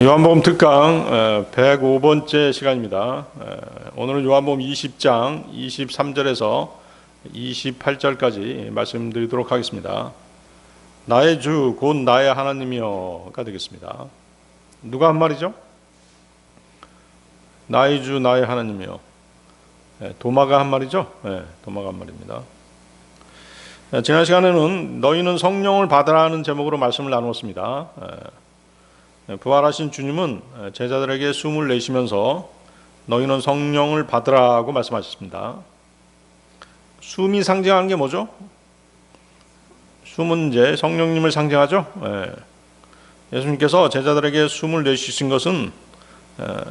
요한복음 특강 105번째 시간입니다. 오늘은 요한복음 20장 23절에서 28절까지 말씀드리도록 하겠습니다. 나의 주 곧 나의 하나님이여가 되겠습니다. 누가 한 말이죠? 나의 주 나의 하나님이여. 도마가 한 말이죠? 도마가 한 말입니다. 지난 시간에는 너희는 성령을 받으라는 제목으로 말씀을 나누었습니다. 부활하신 주님은 제자들에게 숨을 내쉬면서 너희는 성령을 받으라고 말씀하셨습니다. 숨이 상징하는 게 뭐죠? 숨은 이제 성령님을 상징하죠. 예수님께서 제자들에게 숨을 내쉬신 것은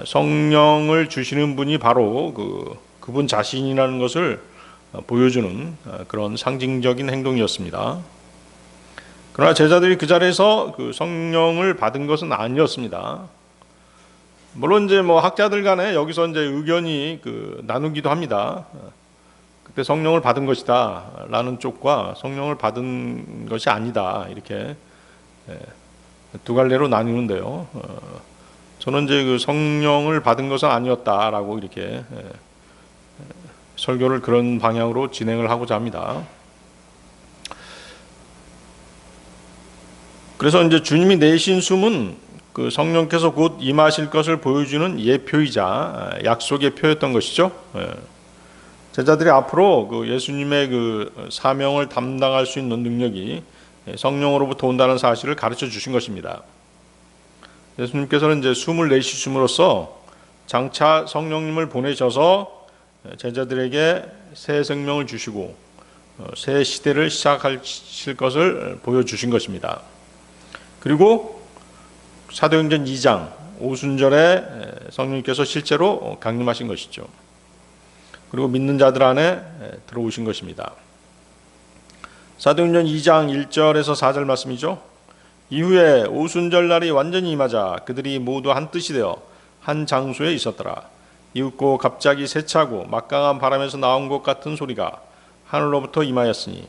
성령을 주시는 분이 바로 그분 자신이라는 것을 보여주는 그런 상징적인 행동이었습니다. 그러나 제자들이 그 자리에서 그 성령을 받은 것은 아니었습니다. 물론 이제 학자들 간에 여기서 이제 의견이 나누기도 합니다. 그때 성령을 받은 것이다라는 쪽과 성령을 받은 것이 아니다 이렇게 두 갈래로 나뉘는데요. 저는 이제 그 성령을 받은 것은 아니었다라고 이렇게 설교를 그런 방향으로 진행을 하고자 합니다. 그래서 이제 주님이 내신 숨은 그 성령께서 곧 임하실 것을 보여주는 예표이자 약속의 표였던 것이죠. 제자들이 앞으로 그 예수님의 그 사명을 담당할 수 있는 능력이 성령으로부터 온다는 사실을 가르쳐 주신 것입니다. 예수님께서는 이제 숨을 내쉬심으로써 장차 성령님을 보내셔서 제자들에게 새 생명을 주시고 새 시대를 시작하실 것을 보여주신 것입니다. 그리고 사도행전 2장 오순절에 성령님께서 실제로 강림하신 것이죠. 그리고 믿는 자들 안에 들어오신 것입니다. 사도행전 2장 1절에서 4절 말씀이죠. 이후에 오순절 날이 완전히 임하자 그들이 모두 한 뜻이 되어 한 장소에 있었더라. 이윽고 갑자기 세차고 막강한 바람에서 나온 것 같은 소리가 하늘로부터 임하였으니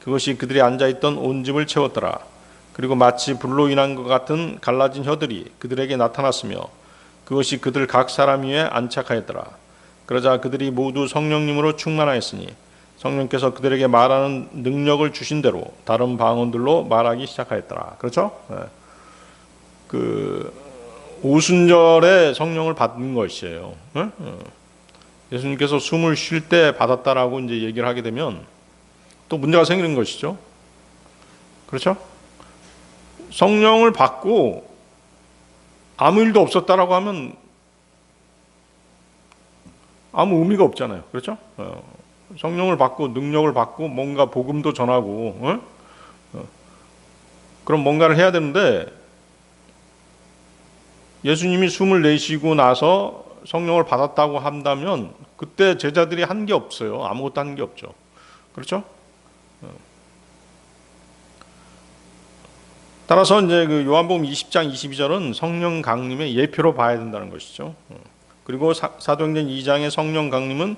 그것이 그들이 앉아있던 온 집을 채웠더라. 그리고 마치 불로 인한 것 같은 갈라진 혀들이 그들에게 나타났으며 그것이 그들 각 사람 위에 안착하였더라. 그러자 그들이 모두 성령님으로 충만하였으니 성령께서 그들에게 말하는 능력을 주신 대로 다른 방언들로 말하기 시작하였더라. 그렇죠? 그 오순절에 성령을 받는 것이에요. 예수님께서 숨을 쉴 때 받았다라고 이제 얘기를 하게 되면 또 문제가 생기는 것이죠. 그렇죠? 성령을 받고 아무 일도 없었다라고 하면 아무 의미가 없잖아요. 그렇죠? 성령을 받고 능력을 받고 뭔가 복음도 전하고 그럼 뭔가를 해야 되는데 예수님이 숨을 내쉬고 나서 성령을 받았다고 한다면 그때 제자들이 한 게 없어요. 아무것도 한 게 없죠. 그렇죠? 따라서 이제 그 요한복음 20장 22절은 성령 강림의 예표로 봐야 된다는 것이죠. 그리고 사도행전 2장의 성령 강림은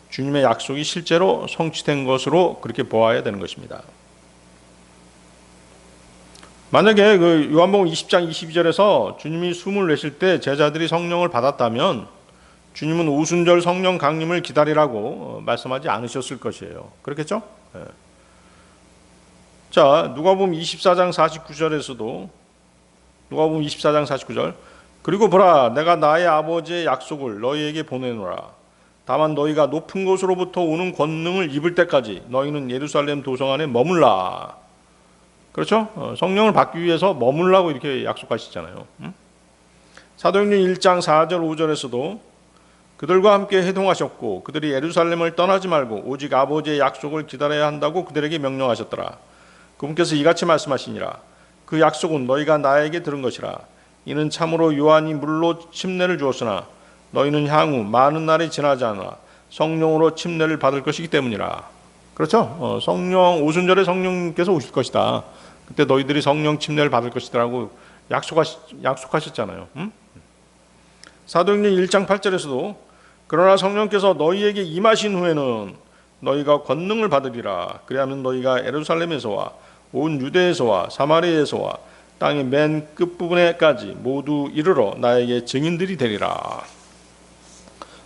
주님의 약속이 실제로 성취된 것으로 그렇게 보아야 되는 것입니다. 만약에 그 요한복음 20장 22절에서 주님이 숨을 내쉴 때 제자들이 성령을 받았다면 주님은 오순절 성령 강림을 기다리라고 말씀하지 않으셨을 것이에요. 그렇겠죠? 자, 누가복음 24장 49절에서도 누가복음 24장 49절 그리고 보라 내가 나의 아버지의 약속을 너희에게 보내노라. 다만 너희가 높은 곳으로부터 오는 권능을 입을 때까지 너희는 예루살렘 도성 안에 머물라. 그렇죠? 성령을 받기 위해서 머물라고 이렇게 약속하시잖아요. 사도행전 1장 4절 5절에서도 그들과 함께 회동하셨고 그들이 예루살렘을 떠나지 말고 오직 아버지의 약속을 기다려야 한다고 그들에게 명령하셨더라. 그분께서 이같이 말씀하시니라. 그 약속은 너희가 나에게 들은 것이라. 이는 참으로 요한이 물로 침례를 주었으나 너희는 향후 많은 날이 지나지 않아 성령으로 침례를 받을 것이기 때문이라. 그렇죠? 성령 오순절에 성령께서 오실 것이다. 그때 너희들이 성령 침례를 받을 것이라고 약속하셨잖아요. 사도행전 1장 8절에서도 그러나 성령께서 너희에게 임하신 후에는 너희가 권능을 받으리라. 그리하면 너희가 예루살렘에서와 온 유대에서와 사마리아에서와 땅의 맨 끝부분에까지 모두 이르러 나에게 증인들이 되리라.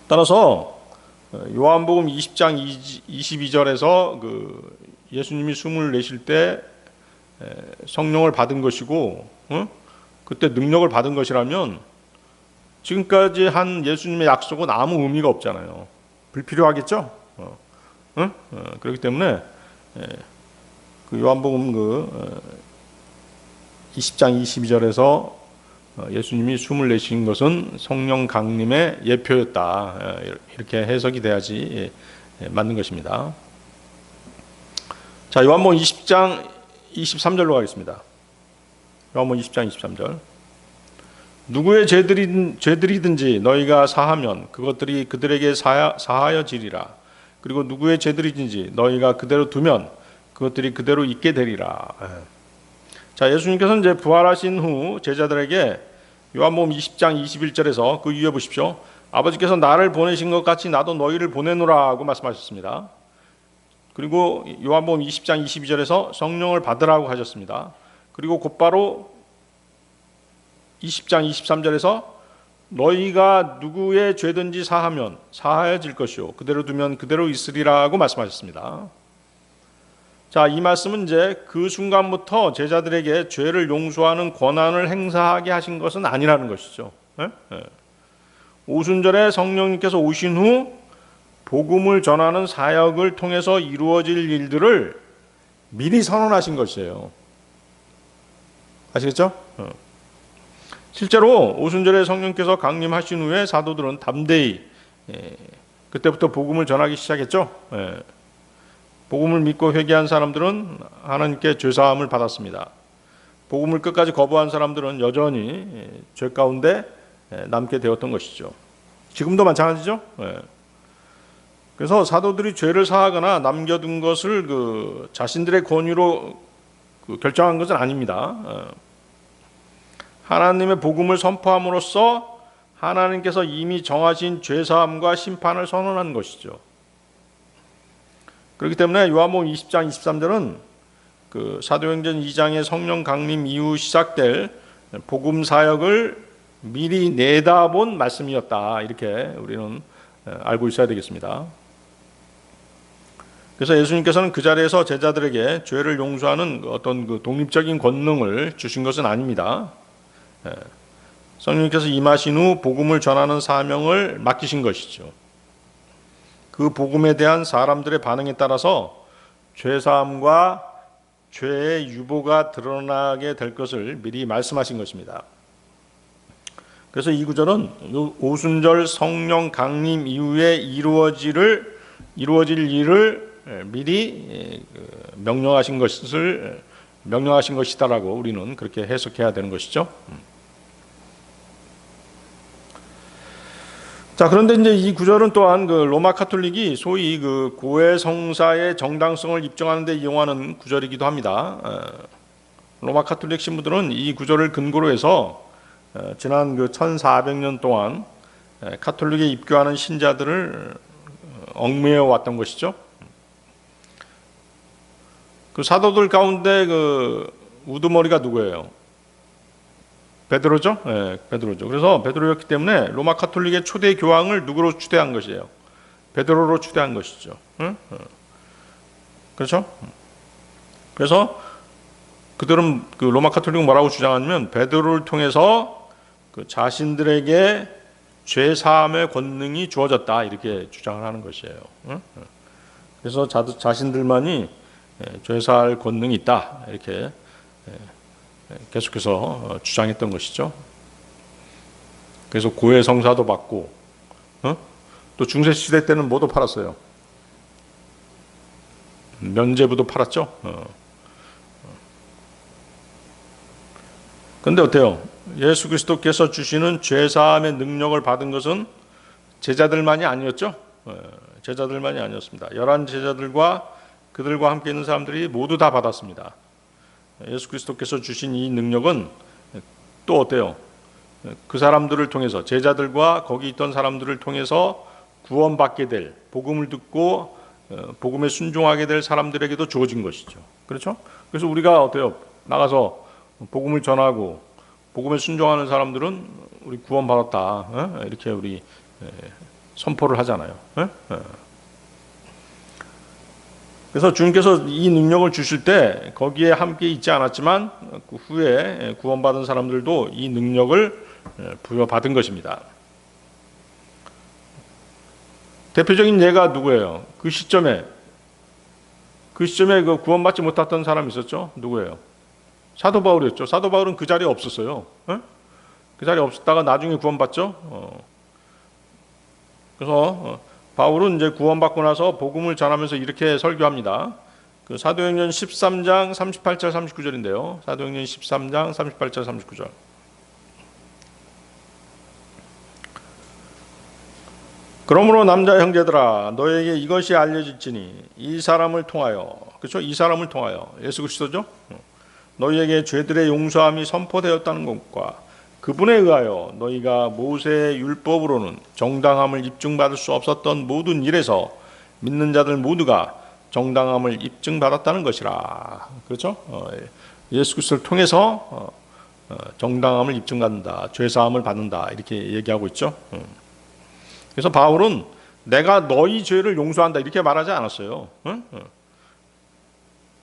따라서 요한복음 20장 22절에서 예수님이 숨을 내쉴 때 성령을 받은 것이고 그때 능력을 받은 것이라면 지금까지 한 예수님의 약속은 아무 의미가 없잖아요. 불필요하겠죠? 그렇기 때문에 요한복음 20장 22절에서 예수님이 숨을 내쉬신 것은 성령 강림의 예표였다. 이렇게 해석이 돼야지 맞는 것입니다. 자, 요한복음 20장 23절로 가겠습니다. 요한복음 20장 23절. 누구의 죄들이든지 너희가 사하면 그것들이 그들에게 사하여지리라. 그리고 누구의 죄들이든지 너희가 그대로 두면 그것들이 그대로 있게 되리라. 자, 예수님께서는 이제 부활하신 후 제자들에게 요한복음 20장 21절에서 그 위에 보십시오. 아버지께서 나를 보내신 것 같이 나도 너희를 보내노라고 말씀하셨습니다. 그리고 요한복음 20장 22절에서 성령을 받으라고 하셨습니다. 그리고 곧바로 20장 23절에서 너희가 누구의 죄든지 사하면 사하여질 것이요 그대로 두면 그대로 있으리라고 말씀하셨습니다. 자, 이 말씀은 이제 그 순간부터 제자들에게 죄를 용서하는 권한을 행사하게 하신 것은 아니라는 것이죠. 오순절에 성령님께서 오신 후 복음을 전하는 사역을 통해서 이루어질 일들을 미리 선언하신 것이에요. 아시겠죠? 실제로 오순절에 성령께서 강림하신 후에 사도들은 담대히 그때부터 복음을 전하기 시작했죠. 복음을 믿고 회개한 사람들은 하나님께 죄사함을 받았습니다. 복음을 끝까지 거부한 사람들은 여전히 죄 가운데 남게 되었던 것이죠. 지금도 마찬가지죠. 그래서 사도들이 죄를 사하거나 남겨둔 것을 자신들의 권위로 결정한 것은 아닙니다. 하나님의 복음을 선포함으로써 하나님께서 이미 정하신 죄사함과 심판을 선언한 것이죠. 그렇기 때문에 요한복음 20장 23절은 사도행전 2장의 성령 강림 이후 시작될 복음 사역을 미리 내다본 말씀이었다. 이렇게 우리는 알고 있어야 되겠습니다. 그래서 예수님께서는 그 자리에서 제자들에게 죄를 용서하는 어떤 독립적인 권능을 주신 것은 아닙니다. 성령님께서 임하신 후 복음을 전하는 사명을 맡기신 것이죠. 그 복음에 대한 사람들의 반응에 따라서 죄사함과 죄의 유보가 드러나게 될 것을 미리 말씀하신 것입니다. 그래서 이 구절은 오순절 성령 강림 이후에 이루어질 일을 미리 명령하신 것이다라고 우리는 그렇게 해석해야 되는 것이죠. 자, 그런데 이제 이 구절은 또한 로마 카톨릭이 소위 고해 성사의 정당성을 입증하는 데 이용하는 구절이기도 합니다. 로마 카톨릭 신부들은 이 구절을 근거로 해서 지난 1400년 동안 카톨릭에 입교하는 신자들을 얽매여 왔던 것이죠. 그 사도들 가운데 우두머리가 누구예요? 베드로죠? 네, 베드로죠. 그래서 베드로였기 때문에 로마 카톨릭의 초대 교황을 누구로 추대한 것이에요? 베드로로 추대한 것이죠. 그렇죠? 그래서 그들은 로마 카톨릭은 뭐라고 주장하냐면 베드로를 통해서 자신들에게 죄 사함의 권능이 주어졌다 이렇게 주장을 하는 것이에요. 그래서 자신들만이 죄 사할 권능이 있다 이렇게 계속해서 주장했던 것이죠. 그래서 고해 성사도 받고 또 중세 시대 때는 뭐도 팔았어요. 면죄부도 팔았죠. 그런데 어때요? 예수 그리스도께서 주시는 죄사함의 능력을 받은 것은 제자들만이 아니었죠. 제자들만이 아니었습니다. 11 제자들과 그들과 함께 있는 사람들이 모두 다 받았습니다. 예수 그리스도께서 주신 이 능력은 또 어때요? 그 사람들을 통해서 제자들과 거기 있던 사람들을 통해서 구원받게 될 복음을 듣고 복음에 순종하게 될 사람들에게도 주어진 것이죠. 그렇죠? 그래서 우리가 어때요? 나가서 복음을 전하고 복음에 순종하는 사람들은 우리 구원받았다. 이렇게 우리 선포를 하잖아요. 그래서 주님께서 이 능력을 주실 때 거기에 함께 있지 않았지만 그 후에 구원받은 사람들도 이 능력을 부여받은 것입니다. 대표적인 예가 누구예요? 그 시점에 그 구원받지 못했던 사람이 있었죠? 누구예요? 사도 바울이었죠. 사도 바울은 그 자리에 없었어요. 그 자리에 없었다가 나중에 구원받죠. 그래서 바울은 이제 구원받고 나서 복음을 전하면서 이렇게 설교합니다. 그 사도행전 13장 38절 39절인데요. 사도행전 13장 38절 39절. 그러므로 남자 형제들아 너에게 이것이 알려질지니 이 사람을 통하여, 그렇죠? 이 사람을 통하여 예수 그리스도죠. 너희에게 죄들의 용서함이 선포되었다는 것과 그분에 의하여 너희가 모세의 율법으로는 정당함을 입증받을 수 없었던 모든 일에서 믿는 자들 모두가 정당함을 입증받았다는 것이라. 그렇죠? 예수 그리스도를 통해서 정당함을 입증받는다, 죄사함을 받는다 이렇게 얘기하고 있죠. 그래서 바울은 내가 너희 죄를 용서한다 이렇게 말하지 않았어요.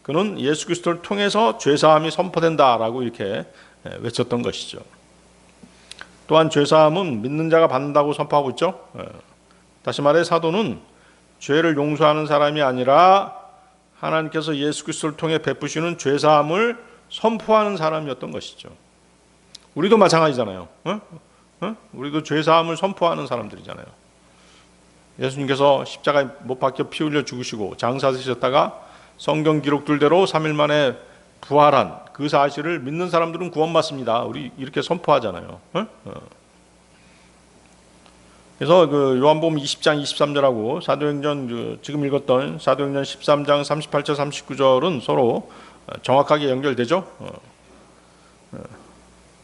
그는 예수 그리스도를 통해서 죄사함이 선포된다라고 이렇게 외쳤던 것이죠. 또한 죄사함은 믿는 자가 받는다고 선포하고 있죠. 다시 말해 사도는 죄를 용서하는 사람이 아니라 하나님께서 예수 그리스도를 통해 베푸시는 죄사함을 선포하는 사람이었던 것이죠. 우리도 마찬가지잖아요. 우리도 죄사함을 선포하는 사람들이잖아요. 예수님께서 십자가에 못 박혀 피 흘려 죽으시고 장사되셨다가 성경 기록들대로 3일 만에 부활한 그 사실을 믿는 사람들은 구원받습니다. 우리 이렇게 선포하잖아요. 그래서 그 요한복음 20장 23절하고 사도행전 지금 읽었던 사도행전 13장 38절 39절은 서로 정확하게 연결되죠.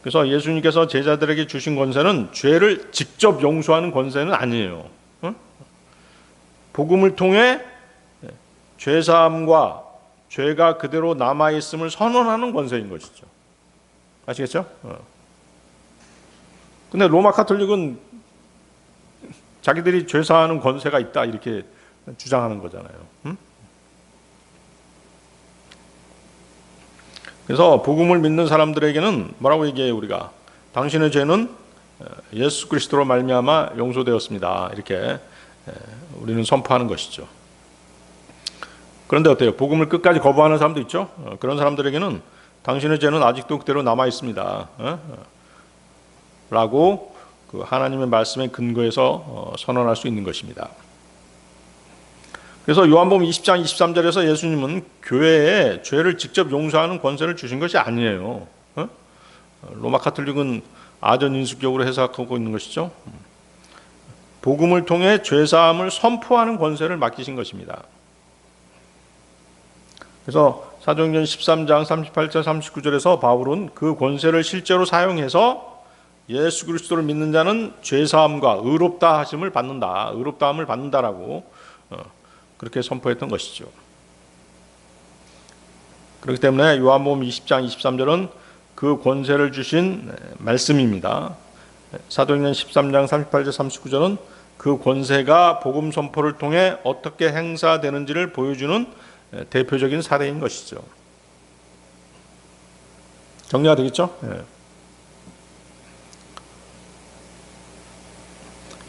그래서 예수님께서 제자들에게 주신 권세는 죄를 직접 용서하는 권세는 아니에요. 복음을 통해 죄사함과 죄가 그대로 남아있음을 선언하는 권세인 것이죠. 아시겠죠? 근데 로마 카톨릭은 자기들이 죄사하는 권세가 있다 이렇게 주장하는 거잖아요. 그래서 복음을 믿는 사람들에게는 뭐라고 얘기해요? 우리가 당신의 죄는 예수 그리스도로 말미암아 용서되었습니다. 이렇게 우리는 선포하는 것이죠. 그런데 어때요? 복음을 끝까지 거부하는 사람도 있죠. 그런 사람들에게는 당신의 죄는 아직도 그대로 남아 있습니다. 라고 그 하나님의 말씀에 근거해서 선언할 수 있는 것입니다. 그래서 요한복음 20장 23절에서 예수님은 교회에 죄를 직접 용서하는 권세를 주신 것이 아니에요. 로마 카톨릭은 아전인수격으로 해석하고 있는 것이죠. 복음을 통해 죄사함을 선포하는 권세를 맡기신 것입니다. 그래서 사도행전 13장 38절 39절에서 바울은 그 권세를 실제로 사용해서 예수 그리스도를 믿는 자는 죄사함과 의롭다 하심을 받는다, 의롭다함을 받는다라고 그렇게 선포했던 것이죠. 그렇기 때문에 요한복음 20장 23절은 그 권세를 주신 말씀입니다. 사도행전 13장 38절 39절은 그 권세가 복음 선포를 통해 어떻게 행사되는지를 보여주는 대표적인 사례인 것이죠. 정리가 되겠죠?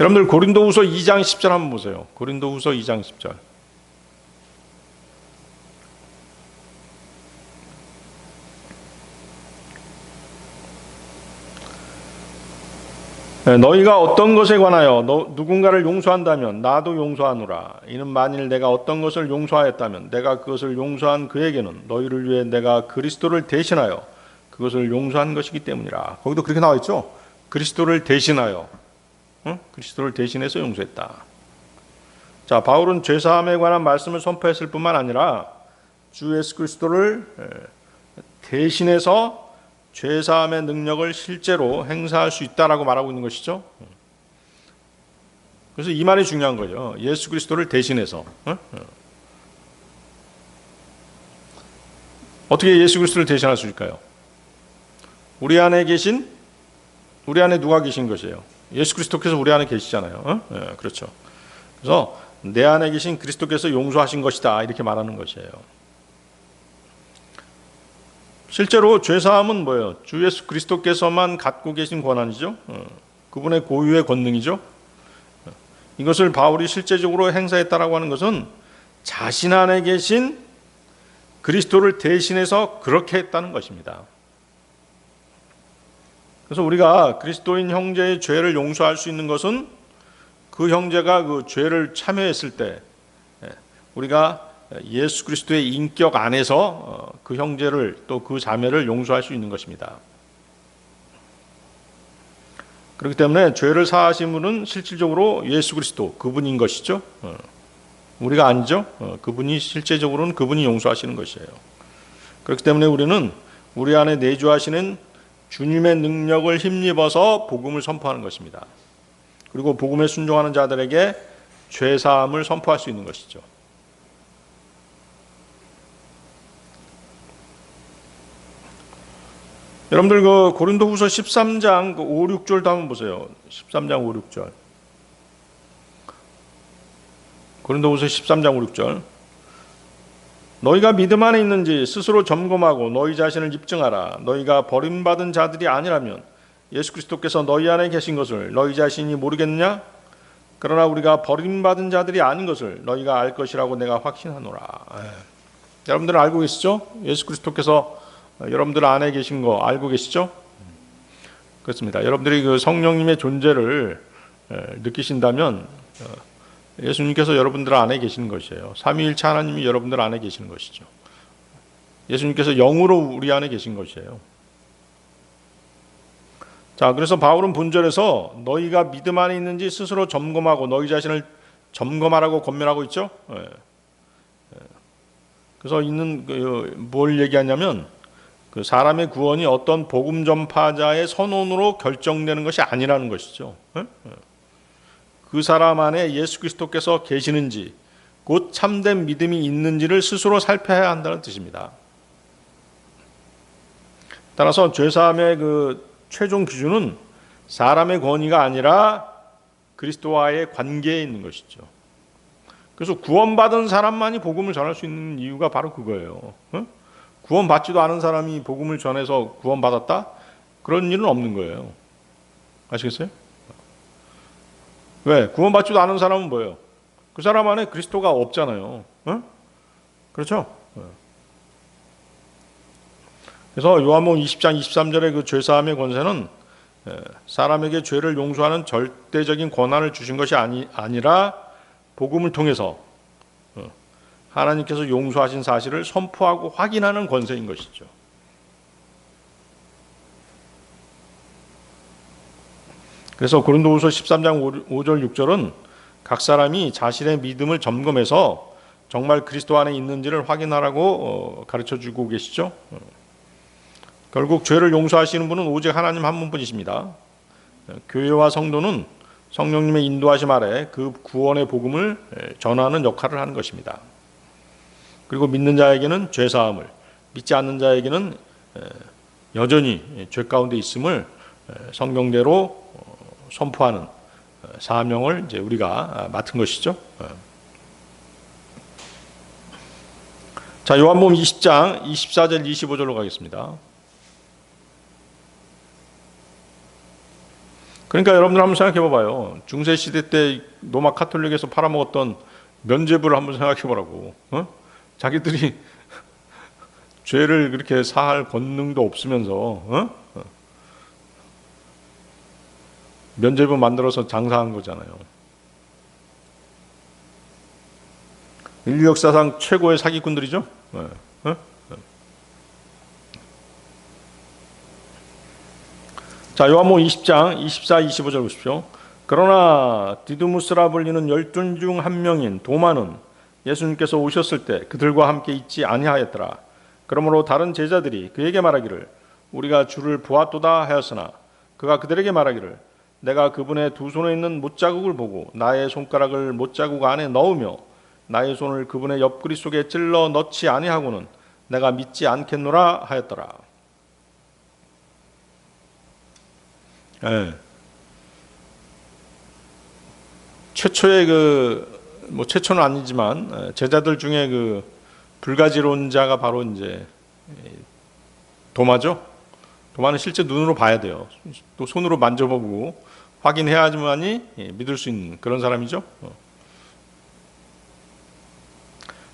여러분들 고린도후서 2장 10절 한번 보세요. 고린도후서 2장 10절. 너희가 어떤 것에 관하여 누군가를 용서한다면 나도 용서하노라. 이는 만일 내가 어떤 것을 용서하였다면 내가 그것을 용서한 그에게는 너희를 위해 내가 그리스도를 대신하여 그것을 용서한 것이기 때문이라. 거기도 그렇게 나와 있죠. 그리스도를 대신하여, 그리스도를 대신해서 용서했다. 자, 바울은 죄사함에 관한 말씀을 선포했을 뿐만 아니라 주 예수 그리스도를 대신해서 죄사함의 능력을 실제로 행사할 수 있다라고 말하고 있는 것이죠. 그래서 이 말이 중요한 거죠. 예수 그리스도를 대신해서. 어떻게 예수 그리스도를 대신할 수 있을까요? 우리 안에 누가 계신 것이에요? 예수 그리스도께서 우리 안에 계시잖아요. 네, 그렇죠. 그래서 내 안에 계신 그리스도께서 용서하신 것이다 이렇게 말하는 것이에요. 실제로 죄사함은 뭐예요? 주 예수 그리스도께서만 갖고 계신 권한이죠. 그분의 고유의 권능이죠. 이것을 바울이 실제적으로 행사했다라고 하는 것은 자신 안에 계신 그리스도를 대신해서 그렇게 했다는 것입니다. 그래서 우리가 그리스도인 형제의 죄를 용서할 수 있는 것은 그 형제가 그 죄를 참여했을 때 우리가 예수 그리스도의 인격 안에서 그 형제를 또 그 자매를 용서할 수 있는 것입니다. 그렇기 때문에 죄를 사하신 분은 실질적으로 예수 그리스도 그분인 것이죠. 우리가 아니죠. 그분이 실제적으로는 그분이 용서하시는 것이에요. 그렇기 때문에 우리는 우리 안에 내주하시는 주님의 능력을 힘입어서 복음을 선포하는 것입니다. 그리고 복음에 순종하는 자들에게 죄사함을 선포할 수 있는 것이죠. 여러분들 그 고린도후서 13장 5, 6절도 한번 보세요. 13장 5, 6절. 고린도후서 13장 5, 6절. 너희가 믿음 안에 있는지 스스로 점검하고 너희 자신을 입증하라. 너희가 버림받은 자들이 아니라면 예수 그리스도께서 너희 안에 계신 것을 너희 자신이 모르겠느냐? 그러나 우리가 버림받은 자들이 아닌 것을 너희가 알 것이라고 내가 확신하노라. 여러분들은 알고 계시죠? 예수 그리스도께서 여러분들 안에 계신 거 알고 계시죠? 그렇습니다. 여러분들이 그 성령님의 존재를 느끼신다면 예수님께서 여러분들 안에 계시는 것이에요. 삼위일체 하나님이 여러분들 안에 계시는 것이죠. 예수님께서 영으로 우리 안에 계신 것이에요. 자, 그래서 바울은 본절에서 너희가 믿음 안에 있는지 스스로 점검하고 너희 자신을 점검하라고 권면하고 있죠. 그래서 뭘 얘기하냐면 그 사람의 구원이 어떤 복음 전파자의 선언으로 결정되는 것이 아니라는 것이죠. 그 사람 안에 예수 그리스도께서 계시는지 곧 참된 믿음이 있는지를 스스로 살펴야 한다는 뜻입니다. 따라서 죄사함의 그 최종 기준은 사람의 권위가 아니라 그리스도와의 관계에 있는 것이죠. 그래서 구원받은 사람만이 복음을 전할 수 있는 이유가 바로 그거예요. 구원받지도 않은 사람이 복음을 전해서 구원받았다? 그런 일은 없는 거예요. 아시겠어요? 왜? 구원받지도 않은 사람은 뭐예요? 그 사람 안에 그리스도가 없잖아요. 그렇죠? 그래서 요한복음 20장 23절의 그 죄사함의 권세는 사람에게 죄를 용서하는 절대적인 권한을 주신 것이 아니라 복음을 통해서 하나님께서 용서하신 사실을 선포하고 확인하는 권세인 것이죠. 그래서 고린도후서 13장 5절 6절은 각 사람이 자신의 믿음을 점검해서 정말 그리스도 안에 있는지를 확인하라고 가르쳐주고 계시죠. 결국 죄를 용서하시는 분은 오직 하나님 한 분뿐이십니다. 교회와 성도는 성령님의 인도하심 아래 그 구원의 복음을 전하는 역할을 하는 것입니다. 그리고 믿는 자에게는 죄사함을, 믿지 않는 자에게는 여전히 죄 가운데 있음을 성경대로 선포하는 사명을 이제 우리가 맡은 것이죠. 자, 요한복음 20장 24절 25절로 가겠습니다. 그러니까 여러분들 한번 생각해 봐봐요. 중세 시대 때 로마 카톨릭에서 팔아먹었던 면죄부를 한번 생각해 보라고. 자기들이 죄를 그렇게 사할 권능도 없으면서 면죄부 만들어서 장사한 거잖아요. 인류 역사상 최고의 사기꾼들이죠. 자, 요한복음 20장 24, 25절 보십시오. 그러나 디두무스라 불리는 12 중 한 명인 도마는 예수님께서 오셨을 때 그들과 함께 있지 아니하였더라. 그러므로 다른 제자들이 그에게 말하기를 우리가 주를 보았도다 하였으나 그가 그들에게 말하기를 내가 그분의 두 손에 있는 못자국을 보고 나의 손가락을 못자국 안에 넣으며 나의 손을 그분의 옆구리 속에 찔러 넣지 아니하고는 내가 믿지 않겠노라 하였더라. 예. 최초의 최초는 아니지만 제자들 중에 불가지론자가 바로 이제 도마죠. 도마는 실제 눈으로 봐야 돼요. 또 손으로 만져보고 확인해야지만이 믿을 수 있는 그런 사람이죠.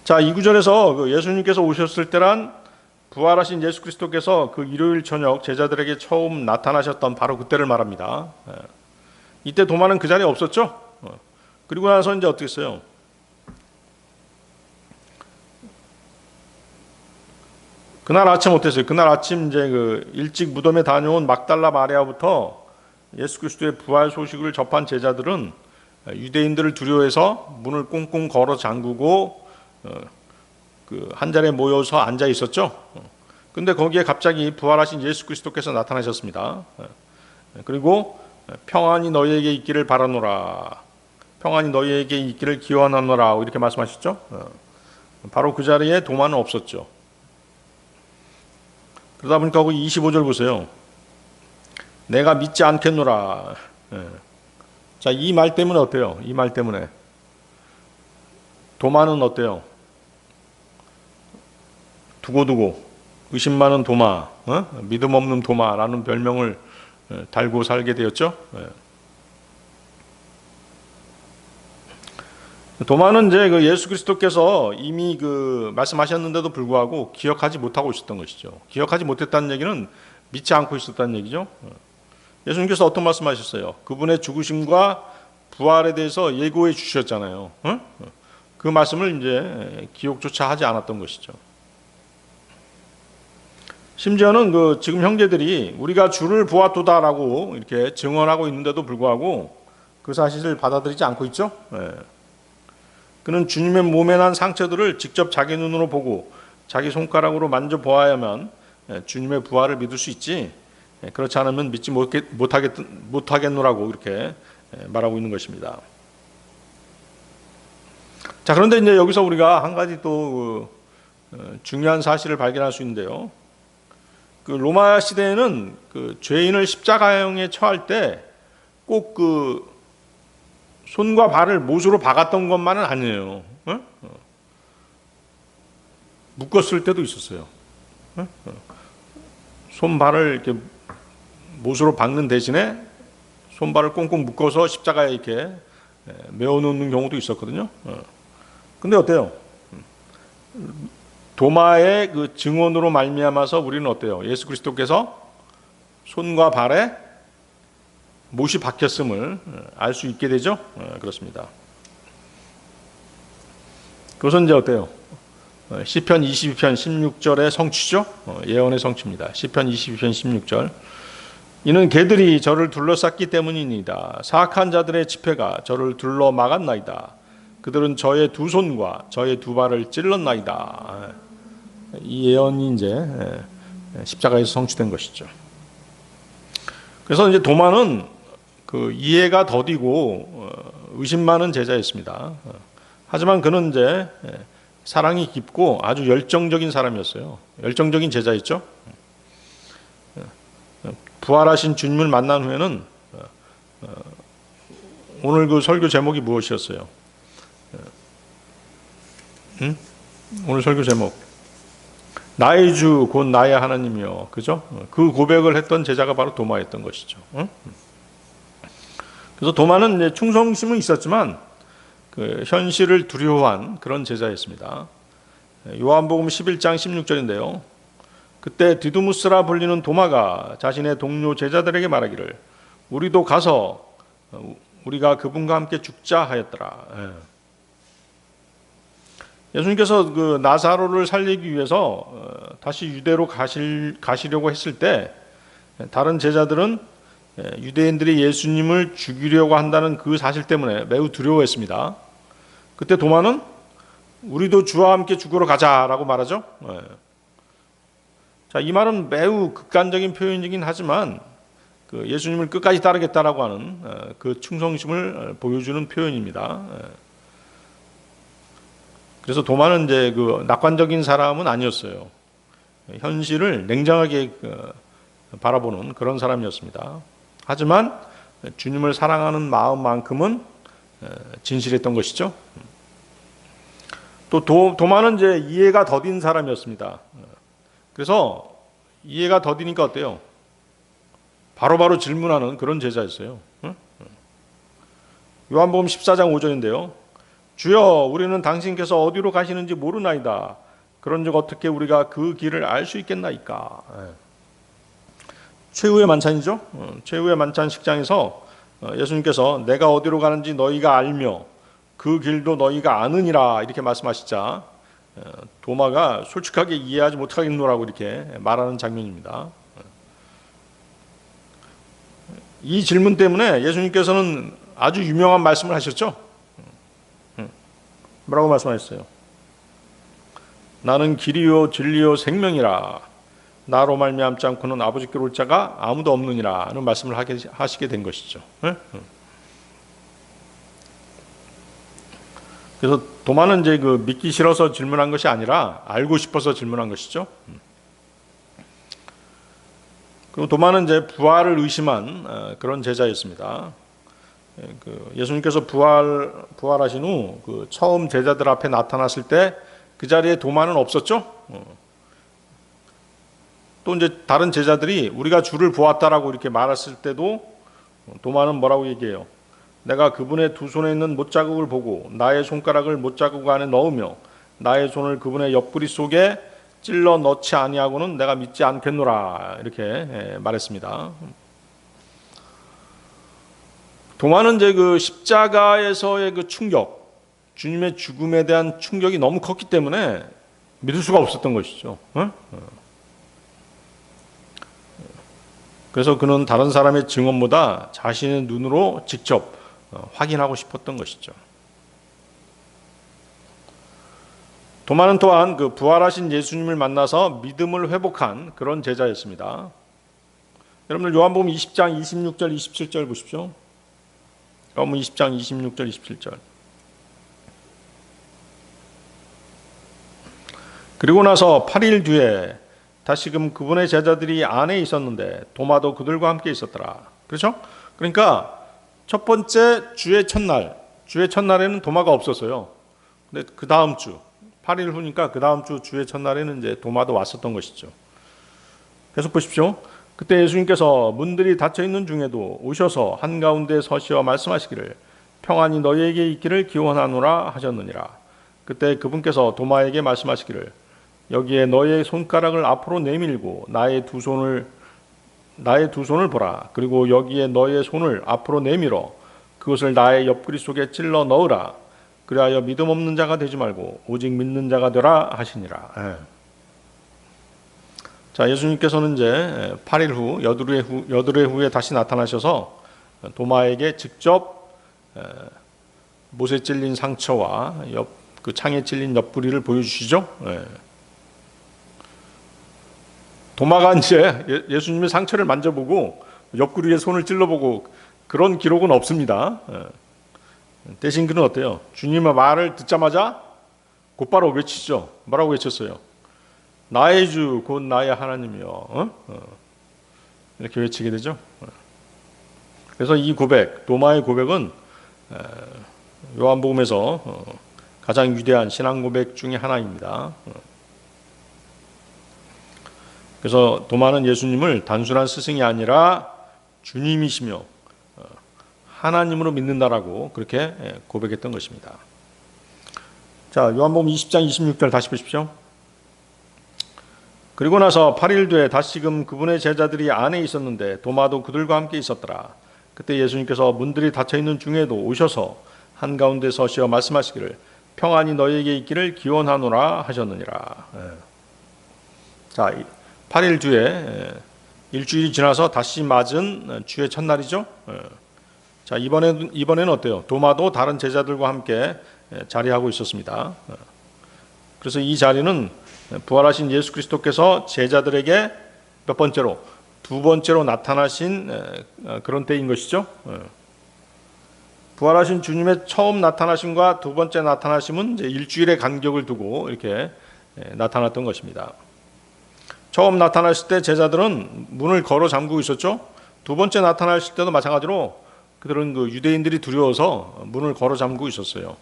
자, 이 구절에서 예수님께서 오셨을 때란 부활하신 예수 그리스도께서 일요일 저녁 제자들에게 처음 나타나셨던 바로 그때를 말합니다. 이때 도마는 그 자리에 없었죠. 그리고 나서 이제 어떻게 했어요? 그날 아침 어땠어요? 그날 아침 이제 일찍 무덤에 다녀온 막달라 마리아부터 예수 그리스도의 부활 소식을 접한 제자들은 유대인들을 두려워해서 문을 꽁꽁 걸어 잠그고 한 자리에 모여서 앉아 있었죠. 근데 거기에 갑자기 부활하신 예수 그리스도께서 나타나셨습니다. 그리고 평안이 너희에게 있기를 바라노라. 평안이 너희에게 있기를 기원하노라. 이렇게 말씀하셨죠. 바로 그 자리에 도마는 없었죠. 그러다 보니까 거기 25절 보세요. 내가 믿지 않겠노라. 자, 이 말 때문에 어때요? 이 말 때문에 도마는 어때요? 두고두고 의심 많은 도마, 믿음 없는 도마라는 별명을 달고 살게 되었죠. 도마는 이제 예수 그리스도께서 이미 말씀하셨는데도 불구하고 기억하지 못하고 있었던 것이죠. 기억하지 못했다는 얘기는 믿지 않고 있었다는 얘기죠. 예수님께서 어떤 말씀하셨어요? 그분의 죽으심과 부활에 대해서 예고해 주셨잖아요. 그 말씀을 이제 기억조차 하지 않았던 것이죠. 심지어는 지금 형제들이 우리가 주를 보았도다라고 이렇게 증언하고 있는데도 불구하고 그 사실을 받아들이지 않고 있죠. 그는 주님의 몸에 난 상처들을 직접 자기 눈으로 보고 자기 손가락으로 만져보아야만 주님의 부활을 믿을 수 있지, 그렇지 않으면 믿지 못하겠노라고 이렇게 말하고 있는 것입니다. 자, 그런데 이제 여기서 우리가 한 가지 또 중요한 사실을 발견할 수 있는데요. 로마 시대에는 죄인을 십자가형에 처할 때 꼭 손과 발을 못으로 박았던 것만은 아니에요. 묶었을 때도 있었어요. 손발을 이렇게 못으로 박는 대신에 손발을 꽁꽁 묶어서 십자가에 이렇게 메어놓는 경우도 있었거든요. 근데 어때요? 도마의 증언으로 말미암아서 우리는 어때요? 예수 그리스도께서 손과 발에 못이 박혔음을 알 수 있게 되죠. 그렇습니다. 그것은 이제 어때요? 시편 22편 16절의 성취죠. 예언의 성취입니다. 시편 22편 16절. 이는 개들이 저를 둘러쌌기 때문이니이다. 사악한 자들의 집회가 저를 둘러 막았나이다. 그들은 저의 두 손과 저의 두 발을 찔렀나이다. 이 예언이 이제 십자가에서 성취된 것이죠. 그래서 이제 도마는 이해가 더디고 의심 많은 제자였습니다. 하지만 그는 이제 사랑이 깊고 아주 열정적인 사람이었어요. 열정적인 제자였죠. 부활하신 주님을 만난 후에는 오늘 설교 제목이 무엇이었어요? 오늘 설교 제목 나의 주 곧 나의 하나님이요, 그죠? 그 고백을 했던 제자가 바로 도마였던 것이죠. 그래서 도마는 이제 충성심은 있었지만 현실을 두려워한 그런 제자였습니다. 요한복음 11장 16절인데요. 그때 디두무스라 불리는 도마가 자신의 동료 제자들에게 말하기를 우리도 가서 우리가 그분과 함께 죽자 하였더라. 예수님께서 나사로를 살리기 위해서 다시 유대로 가시려고 했을 때 다른 제자들은 유대인들이 예수님을 죽이려고 한다는 그 사실 때문에 매우 두려워했습니다. 그때 도마는 우리도 주와 함께 죽으러 가자라고 말하죠. 자, 이 말은 매우 극단적인 표현이긴 하지만 예수님을 끝까지 따르겠다라고 하는 그 충성심을 보여주는 표현입니다. 그래서 도마는 이제 낙관적인 사람은 아니었어요. 현실을 냉정하게 바라보는 그런 사람이었습니다. 하지만 주님을 사랑하는 마음만큼은 진실했던 것이죠. 또 도마는 이제 이해가 더딘 사람이었습니다. 그래서 이해가 더디니까 어때요? 바로바로 질문하는 그런 제자였어요. 요한복음 14장 5절인데요. 주여, 우리는 당신께서 어디로 가시는지 모르나이다. 그런즉 어떻게 우리가 그 길을 알 수 있겠나이까. 최후의 만찬이죠. 최후의 만찬 식장에서 예수님께서 내가 어디로 가는지 너희가 알며 그 길도 너희가 아느니라 이렇게 말씀하시자 도마가 솔직하게 이해하지 못하겠노라고 이렇게 말하는 장면입니다. 이 질문 때문에 예수님께서는 아주 유명한 말씀을 하셨죠. 뭐라고 말씀하셨어요? 나는 길이요 진리요 생명이라 나로 말미암지 않고는 아버지께로 올 자가 아무도 없느니라 하는 말씀을 하시게 된 것이죠. 그래서 도마는 이제 그 믿기 싫어서 질문한 것이 아니라 알고 싶어서 질문한 것이죠. 그리고 도마는 이제 부활을 의심한 그런 제자였습니다. 예수님께서 부활하신 후 그 처음 제자들 앞에 나타났을 때 그 자리에 도마는 없었죠. 또 이제 다른 제자들이 우리가 주를 보았다라고 이렇게 말했을 때도 도마는 뭐라고 얘기해요? 내가 그분의 두 손에 있는 못자국을 보고 나의 손가락을 못자국 안에 넣으며 나의 손을 그분의 옆구리 속에 찔러 넣지 아니하고는 내가 믿지 않겠노라 이렇게 말했습니다. 도마는 이제 그 십자가에서의 그 충격, 주님의 죽음에 대한 충격이 너무 컸기 때문에 믿을 수가 없었던 것이죠. 그래서 그는 다른 사람의 증언보다 자신의 눈으로 직접 확인하고 싶었던 것이죠. 도마는 또한 그 부활하신 예수님을 만나서 믿음을 회복한 그런 제자였습니다. 여러분들 요한복음 20장 26절 27절 보십시오. 요한복음 20장 26절 27절. 그리고 나서 8일 뒤에 다시금 그분의 제자들이 안에 있었는데 도마도 그들과 함께 있었더라. 그렇죠? 그러니까 첫 번째 주의 첫날에는 도마가 없었어요. 근데 그 다음 주 8일 후니까 그 다음 주 주의 첫날에는 이제 도마도 왔었던 것이죠. 계속 보십시오. 그때 예수님께서 문들이 닫혀 있는 중에도 오셔서 한가운데 서시어 말씀하시기를 평안이 너희에게 있기를 기원하노라 하셨느니라. 그때 그분께서 도마에게 말씀하시기를 여기에 너의 손가락을 앞으로 내밀고 나의 두 손을 보라. 그리고 여기에 너의 손을 앞으로 내밀어 그것을 나의 옆구리 속에 찔러 넣으라. 그리하여 믿음 없는 자가 되지 말고 오직 믿는 자가 되라 하시니라. 자, 예수님께서는 이제 8일 후 여드레 후에 다시 나타나셔서 도마에게 직접 못에 찔린 상처와 그 창에 찔린 옆구리를 보여주시죠. 도마가 이제 예수님의 상처를 만져보고 옆구리에 손을 찔러보고 그런 기록은 없습니다. 대신 그는 어때요? 주님의 말을 듣자마자 곧바로 외치죠. 뭐라고 외쳤어요? 나의 주 곧 나의 하나님이여. 이렇게 외치게 되죠. 그래서 이 고백, 도마의 고백은 요한복음에서 가장 위대한 신앙 고백 중에 하나입니다. 그래서 도마는 예수님을 단순한 스승이 아니라 주님이시며 하나님으로 믿는다라고 그렇게 고백했던 것입니다. 자, 요한복음 20장 26절 다시 보십시오. 그리고 나서 8일 뒤에 다시금 그분의 제자들이 안에 있었는데 도마도 그들과 함께 있었더라. 그때 예수님께서 문들이 닫혀 있는 중에도 오셔서 한가운데 서시어 말씀하시기를 평안이 너희에게 있기를 기원하노라 하셨느니라. 자, 8일 뒤에 일주일이 지나서 다시 맞은 주의 첫날이죠. 자, 이번에는 어때요? 도마도 다른 제자들과 함께 자리하고 있었습니다. 그래서 이 자리는 부활하신 예수 그리스도께서 제자들에게 몇 번째로? 두 번째로 나타나신 그런 때인 것이죠. 부활하신 주님의 처음 나타나심과 두 번째 나타나심은 이제 일주일의 간격을 두고 이렇게 나타났던 것입니다. 처음 나타났을 때 제자들은 문을 걸어 잠그고 있었죠. 두 번째 나타나실 때도 마찬가지로 그들은 그 유대인들이 두려워서 문을 걸어 잠그고 있었어요.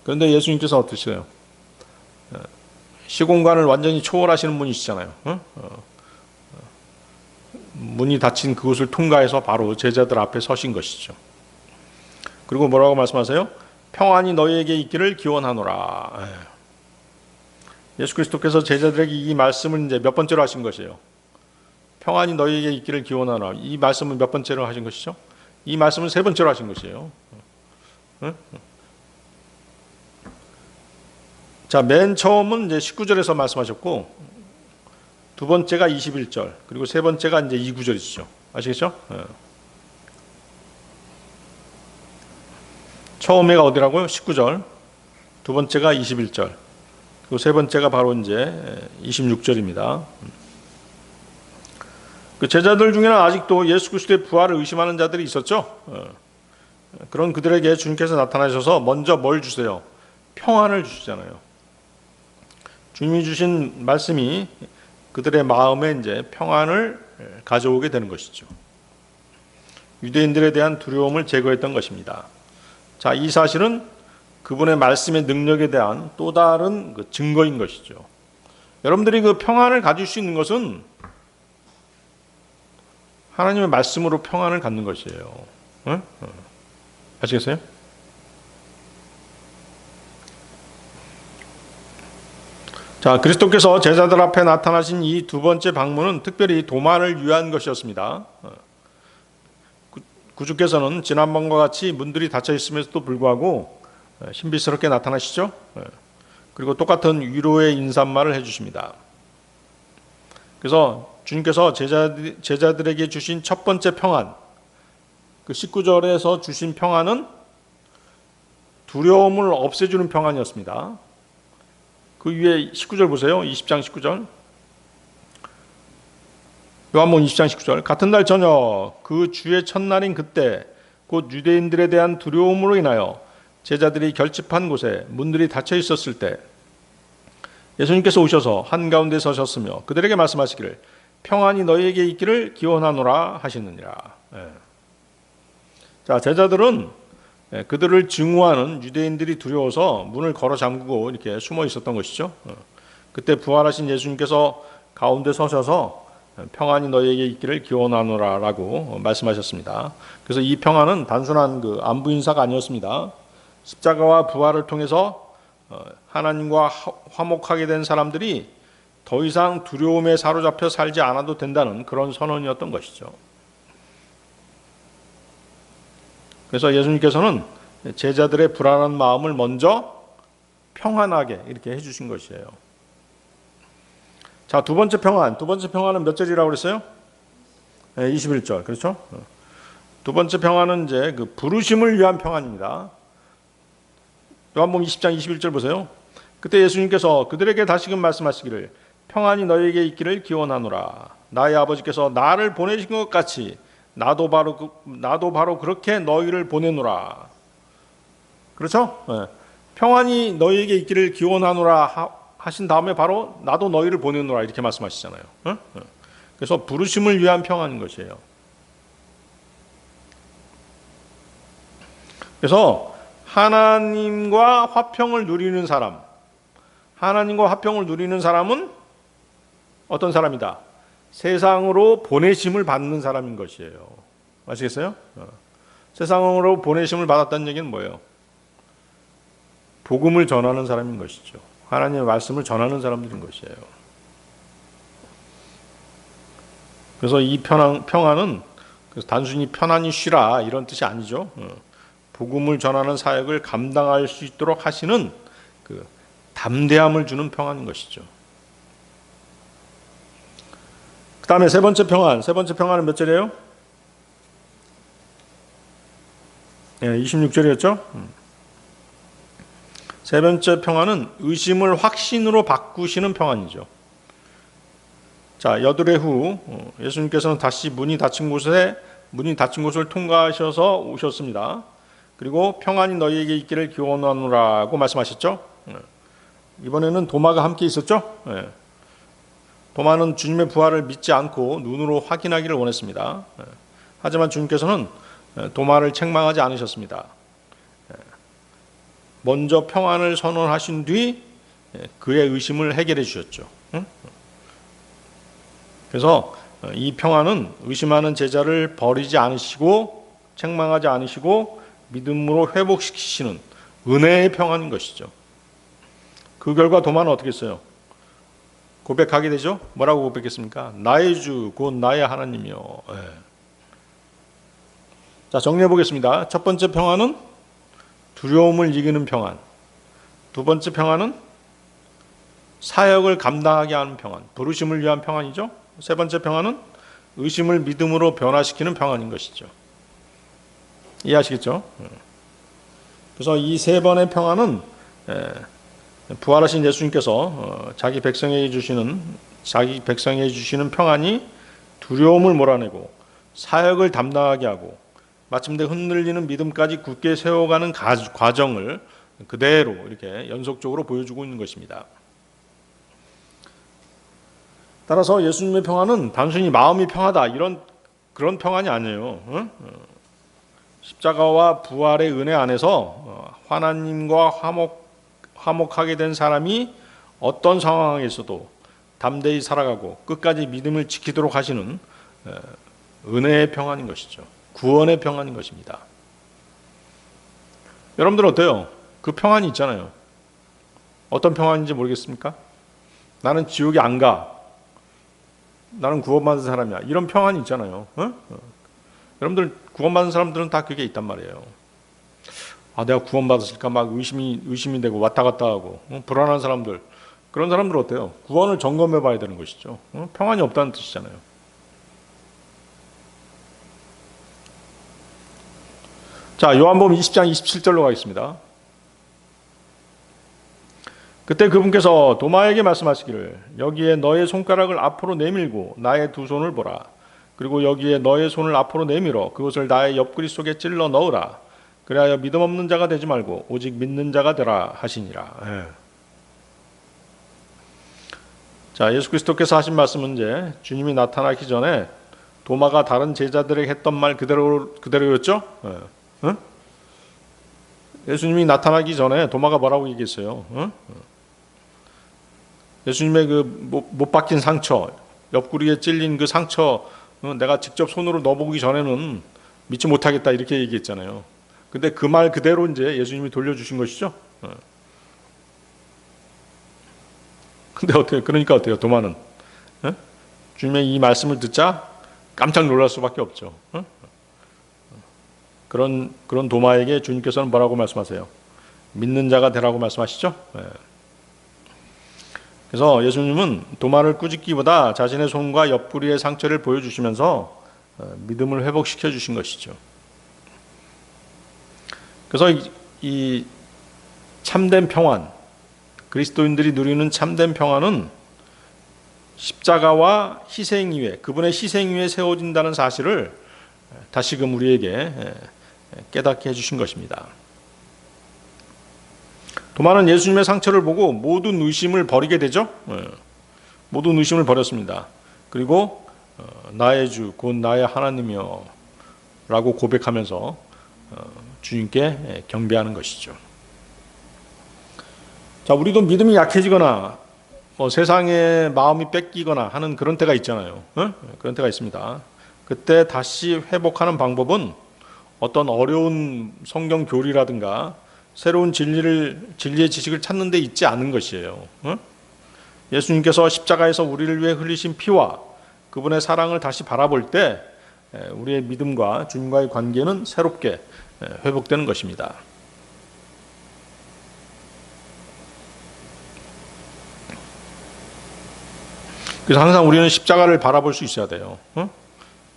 그런데 예수님께서 어떠세요? 시공간을 완전히 초월하시는 분이시잖아요. 문이 닫힌 그곳을 통과해서 바로 제자들 앞에 서신 것이죠. 그리고 뭐라고 말씀하세요? 평안이 너희에게 있기를 기원하노라. 예수 그리스도께서 제자들에게 이 말씀을 이제 몇 번째로 하신 것이에요? 평안이 너희에게 있기를 기원하노라. 이 말씀은 몇 번째로 하신 것이죠? 이 말씀은 세 번째로 하신 것이에요. 자, 맨 처음은 이제 19절에서 말씀하셨고, 두 번째가 21절, 그리고 세 번째가 이제 2구절이죠. 아시겠죠? 처음에가 어디라고요? 19절. 두 번째가 21절. 그리고 세 번째가 바로 이제 26절입니다. 그 제자들 중에는 아직도 예수 그리스도의 부활을 의심하는 자들이 있었죠. 그런 그들에게 주님께서 나타나셔서 먼저 뭘 주세요? 평안을 주시잖아요. 주님이 주신 말씀이 그들의 마음에 이제 평안을 가져오게 되는 것이죠. 유대인들에 대한 두려움을 제거했던 것입니다. 자, 이 사실은 그분의 말씀의 능력에 대한 또 다른 그 증거인 것이죠. 여러분들이 그 평안을 가질 수 있는 것은 하나님의 말씀으로 평안을 갖는 것이에요. 아시겠어요? 자, 그리스도께서 제자들 앞에 나타나신 이 두 번째 방문은 특별히 도마를 위한 것이었습니다. 구주께서는 지난번과 같이 문들이 닫혀 있음에도 불구하고 신비스럽게 나타나시죠. 그리고 똑같은 위로의 인사말을 해주십니다. 그래서 주님께서 제자들에게 주신 첫 번째 평안, 그 19절에서 주신 평안은 두려움을 없애주는 평안이었습니다. 그 위에 19절 보세요. 20장 19절. 요한복음 20장 19절. 같은 날 저녁 그 주의 첫날인 그때 곧 유대인들에 대한 두려움으로 인하여 제자들이 결집한 곳에 문들이 닫혀 있었을 때 예수님께서 오셔서 한가운데 서셨으며 그들에게 말씀하시기를 평안이 너희에게 있기를 기원하노라 하시느니라. 자, 제자들은 그들을 증오하는 유대인들이 두려워서 문을 걸어 잠그고 이렇게 숨어 있었던 것이죠. 그때 부활하신 예수님께서 가운데 서셔서 평안이 너희에게 있기를 기원하노라라고 말씀하셨습니다. 그래서 이 평안은 단순한 그 안부 인사가 아니었습니다. 십자가와 부활을 통해서 하나님과 화목하게 된 사람들이 더 이상 두려움에 사로잡혀 살지 않아도 된다는 그런 선언이었던 것이죠. 그래서 예수님께서는 제자들의 불안한 마음을 먼저 평안하게 이렇게 해주신 것이에요. 자, 두 번째 평안은 몇 절이라고 그랬어요? 21절, 그렇죠? 두 번째 평안은 이제 그 부르심을 위한 평안입니다. 요한복음 20장 21절 보세요. 그때 예수님께서 그들에게 다시금 말씀하시기를 평안이 너희에게 있기를 기원하노라. 나의 아버지께서 나를 보내신 것 같이 나도 바로 그렇게 너희를 보내노라. 그렇죠? 평안이 너희에게 있기를 기원하노라 하신 다음에 바로 나도 너희를 보내노라 이렇게 말씀하시잖아요. 그래서 부르심을 위한 평안인 것이에요. 그래서 하나님과 화평을 누리는 사람은 어떤 사람이다? 세상으로 보내심을 받는 사람인 것이에요. 아시겠어요? 세상으로 보내심을 받았다는 얘기는 뭐예요? 복음을 전하는 사람인 것이죠. 하나님의 말씀을 전하는 사람들인 것이에요. 그래서 이 평안은 단순히 편안히 쉬라 이런 뜻이 아니죠. 복음을 전하는 사역을 감당할 수 있도록 하시는 그 담대함을 주는 평안인 것이죠. 그 다음에 세 번째 평안은 몇 절이에요? 26절이었죠. 세 번째 평안은 의심을 확신으로 바꾸시는 평안이죠. 자, 여드레 후 예수님께서는 다시 문이 닫힌 곳을 통과하셔서 오셨습니다. 그리고 평안이 너희에게 있기를 기원하노라고 말씀하셨죠. 이번에는 도마가 함께 있었죠. 도마는 주님의 부활을 믿지 않고 눈으로 확인하기를 원했습니다. 하지만 주님께서는 도마를 책망하지 않으셨습니다. 먼저 평안을 선언하신 뒤 그의 의심을 해결해 주셨죠. 그래서 이 평안은 의심하는 제자를 버리지 않으시고 책망하지 않으시고 믿음으로 회복시키시는 은혜의 평안인 것이죠. 그 결과 도마는 어떻게 했어요? 고백하게 되죠. 뭐라고 고백했습니까? 나의 주 곧 나의 하나님이요. 자, 정리해 보겠습니다. 첫 번째 평안은 두려움을 이기는 평안. 두 번째 평안은 사역을 감당하게 하는 평안, 부르심을 위한 평안이죠. 세 번째 평안은 의심을 믿음으로 변화시키는 평안인 것이죠. 이해하시겠죠? 그래서 이 세 번의 평안은 부활하신 예수님께서 자기 백성에게 주시는 평안이 두려움을 몰아내고 사역을 담당하게 하고 마침내 흔들리는 믿음까지 굳게 세워가는 과정을 그대로 이렇게 연속적으로 보여주고 있는 것입니다. 따라서 예수님의 평안은 단순히 마음이 평하다 그런 평안이 아니에요. 십자가와 부활의 은혜 안에서 하나님과 화목하게 된 사람이 어떤 상황에서도 담대히 살아가고 끝까지 믿음을 지키도록 하시는 은혜의 평안인 것이죠. 구원의 평안인 것입니다. 여러분들 어때요? 그 평안이 있잖아요. 어떤 평안인지 모르겠습니까? 나는 지옥에 안 가. 나는 구원받은 사람이야. 이런 평안이 있잖아요. 여러분들 구원받은 사람들은 다 그게 있단 말이에요. 아, 내가 구원받았을까 막 의심이 되고 왔다 갔다 하고 불안한 사람들, 그런 사람들 어때요? 구원을 점검해 봐야 되는 것이죠. 평안이 없다는 뜻이잖아요. 자, 요한복음 20장 27절로 가겠습니다. 그때 그분께서 도마에게 말씀하시기를 여기에 너의 손가락을 앞으로 내밀고 나의 두 손을 보라. 그리고 여기에 너의 손을 앞으로 내밀어 그것을 나의 옆구리 속에 찔러 넣으라. 그리하여 믿음 없는 자가 되지 말고 오직 믿는 자가 되라 하시니라. 자, 예수 그리스도께서 하신 말씀은 이제 주님이 나타나기 전에 도마가 다른 제자들에게 했던 말 그대로였죠? 예수님이 나타나기 전에 도마가 뭐라고 얘기했어요? 예수님의 그 못 박힌 상처, 옆구리에 찔린 그 상처, 내가 직접 손으로 넣어보기 전에는 믿지 못하겠다 이렇게 얘기했잖아요. 근데 그 말 그대로 이제 예수님이 돌려주신 것이죠. 근데 그러니까 어때요? 도마는 주님의 이 말씀을 듣자 깜짝 놀랄 수밖에 없죠. 그런 도마에게 주님께서는 뭐라고 말씀하세요? 믿는 자가 되라고 말씀하시죠. 그래서 예수님은 도마를 꾸짖기보다 자신의 손과 옆구리의 상처를 보여주시면서 믿음을 회복시켜 주신 것이죠. 그래서 이 참된 평안, 그리스도인들이 누리는 참된 평안은 십자가와 희생 위에, 그분의 희생 위에 세워진다는 사실을 다시금 우리에게 깨닫게 해주신 것입니다. 도마는 예수님의 상처를 보고 모든 의심을 버리게 되죠. 모든 의심을 버렸습니다. 그리고 나의 주 곧 나의 하나님이여 라고 고백하면서 주님께 경배하는 것이죠. 자, 우리도 믿음이 약해지거나 세상에 마음이 뺏기거나 하는 그런 때가 있잖아요. 그런 때가 있습니다. 그때 다시 회복하는 방법은 어떤 어려운 성경 교리라든가 새로운 진리의 지식을 찾는 데 있지 않은 것이에요. 예수님께서 십자가에서 우리를 위해 흘리신 피와 그분의 사랑을 다시 바라볼 때 우리의 믿음과 주님과의 관계는 새롭게 회복되는 것입니다. 그래서 항상 우리는 십자가를 바라볼 수 있어야 돼요.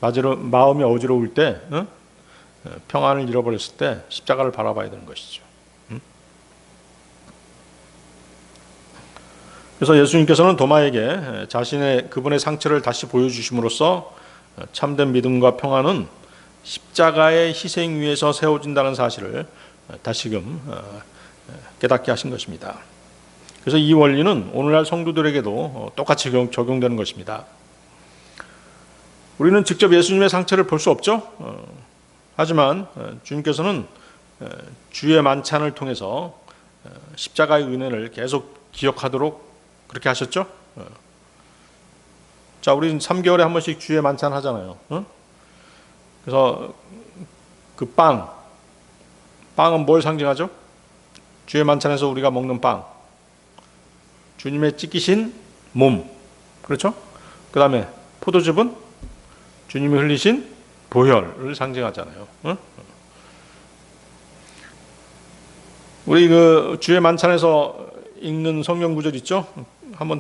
마음이 어지러울 때, 평안을 잃어버렸을 때 십자가를 바라봐야 되는 것이죠. 그래서 예수님께서는 도마에게 그분의 상처를 다시 보여주심으로써 참된 믿음과 평안은 십자가의 희생 위에서 세워진다는 사실을 다시금 깨닫게 하신 것입니다. 그래서 이 원리는 오늘날 성도들에게도 똑같이 적용되는 것입니다. 우리는 직접 예수님의 상처를 볼 수 없죠. 하지만 주님께서는 주의 만찬을 통해서 십자가의 은혜를 계속 기억하도록 그렇게 하셨죠. 자, 우리는 3개월에 한 번씩 주의 만찬 하잖아요. 그래서 그 빵은 뭘 상징하죠? 주의 만찬에서 우리가 먹는 빵, 주님의 찢기신 몸, 그렇죠? 그 다음에 포도즙은 주님이 흘리신 보혈을 상징하잖아요. 우리 그 주의 만찬에서 읽는 성경 구절 있죠?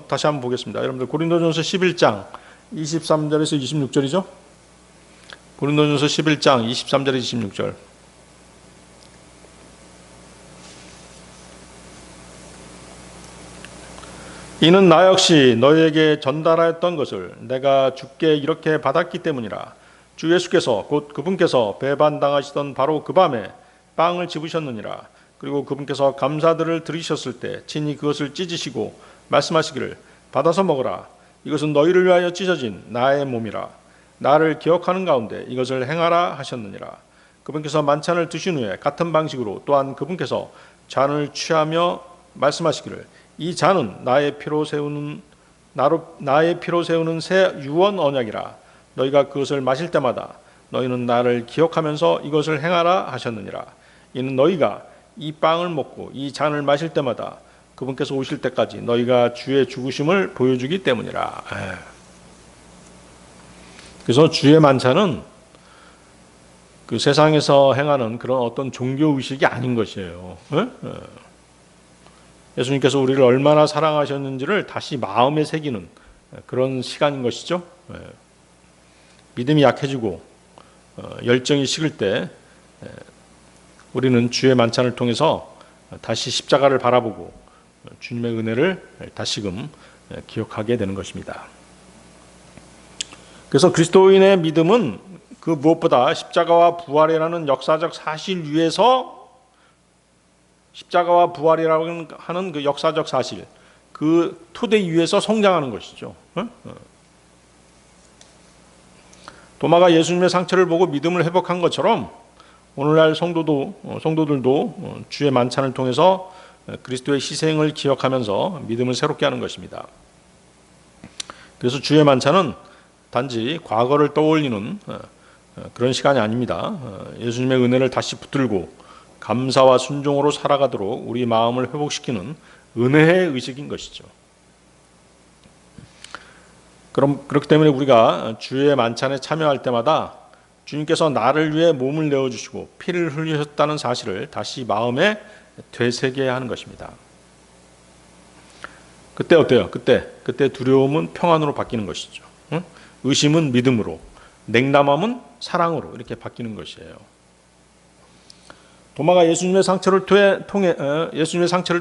다시 한번 보겠습니다. 여러분들 고린도전서 11장 23절에서 26절이죠? 고린도전서 11장 23절에서 26절. 이는 나 역시 너희에게 전달하였던 것을 내가 주께 이렇게 받았기 때문이라. 주 예수께서 곧 그분께서 배반당하시던 바로 그 밤에 빵을 집으셨느니라. 그리고 그분께서 감사들을 드리셨을 때 친히 그것을 찢으시고 말씀하시기를 받아서 먹으라. 이것은 너희를 위하여 찢어진 나의 몸이라. 나를 기억하는 가운데 이것을 행하라 하셨느니라. 그분께서 만찬을 드신 후에 같은 방식으로 또한 그분께서 잔을 취하며 말씀하시기를 이 잔은 나의 피로 세우는 새 유언 언약이라. 너희가 그것을 마실 때마다 너희는 나를 기억하면서 이것을 행하라 하셨느니라. 이는 너희가 이 빵을 먹고 이 잔을 마실 때마다 그분께서 오실 때까지 너희가 주의 죽으심을 보여주기 때문이라. 그래서 주의 만찬은 그 세상에서 행하는 그런 어떤 종교 의식이 아닌 것이에요. 예수님께서 우리를 얼마나 사랑하셨는지를 다시 마음에 새기는 그런 시간인 것이죠. 믿음이 약해지고 열정이 식을 때 우리는 주의 만찬을 통해서 다시 십자가를 바라보고 주님의 은혜를 다시금 기억하게 되는 것입니다. 그래서 그리스도인의 믿음은 그 무엇보다 십자가와 부활이라는 역사적 사실 위에서 십자가와 부활이라고 하는 그 역사적 사실, 그 토대 위에서 성장하는 것이죠. 도마가 예수님의 상처를 보고 믿음을 회복한 것처럼 오늘날 성도들도 주의 만찬을 통해서 그리스도의 희생을 기억하면서 믿음을 새롭게 하는 것입니다. 그래서 주의 만찬은 단지 과거를 떠올리는 그런 시간이 아닙니다. 예수님의 은혜를 다시 붙들고 감사와 순종으로 살아가도록 우리 마음을 회복시키는 은혜의 의식인 것이죠. 그렇기 때문에 우리가 주의 만찬에 참여할 때마다 주님께서 나를 위해 몸을 내어주시고 피를 흘리셨다는 사실을 다시 마음에 되새겨야 하는 것입니다. 그때 어때요? 그때 두려움은 평안으로 바뀌는 것이죠. 의심은 믿음으로, 냉담함은 사랑으로 이렇게 바뀌는 것이에요. 도마가 예수님의 상처를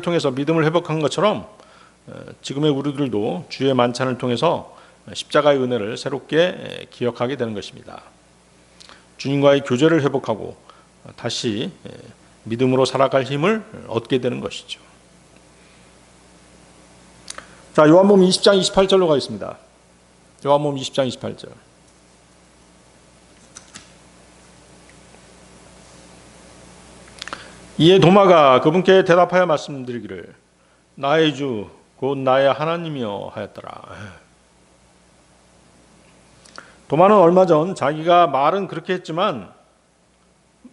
통해서 믿음을 회복한 것처럼 지금의 우리들도 주의 만찬을 통해서 십자가의 은혜를 새롭게 기억하게 되는 것입니다. 주님과의 교제를 회복하고 다시 믿음으로 살아갈 힘을 얻게 되는 것이죠. 자, 요한복음 20장 28절로 가겠습니다. 요한복음 20장 28절. 이에 도마가 그분께 대답하여 말씀드리기를 나의 주 곧 나의 하나님이여 하였더라. 도마는 얼마 전 자기가 말은 그렇게 했지만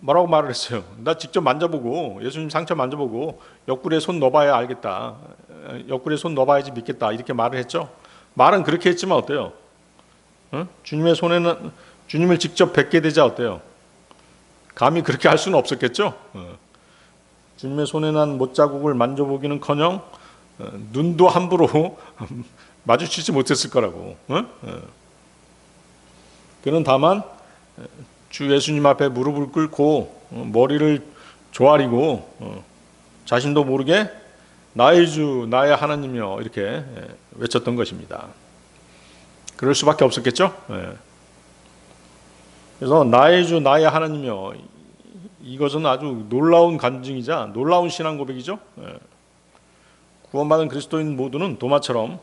뭐라고 말을 했어요? 나 직접 만져보고 예수님 상처 만져보고 옆구리에 손 넣어봐야 알겠다. 옆구리에 손 넣어봐야지 믿겠다. 이렇게 말을 했죠. 말은 그렇게 했지만 어때요? 주님의 손에는 주님을 직접 뵙게 되자 어때요? 감히 그렇게 할 수는 없었겠죠. 주님의 손에 난 못자국을 만져보기는커녕 눈도 함부로 마주치지 못했을 거라고. 그는 다만 주 예수님 앞에 무릎을 꿇고 머리를 조아리고 자신도 모르게 나의 주 나의 하나님이여 이렇게 외쳤던 것입니다. 그럴 수밖에 없었겠죠. 그래서 나의 주 나의 하나님이여 이것은 아주 놀라운 간증이자 놀라운 신앙 고백이죠. 구원받은 그리스도인 모두는 도마처럼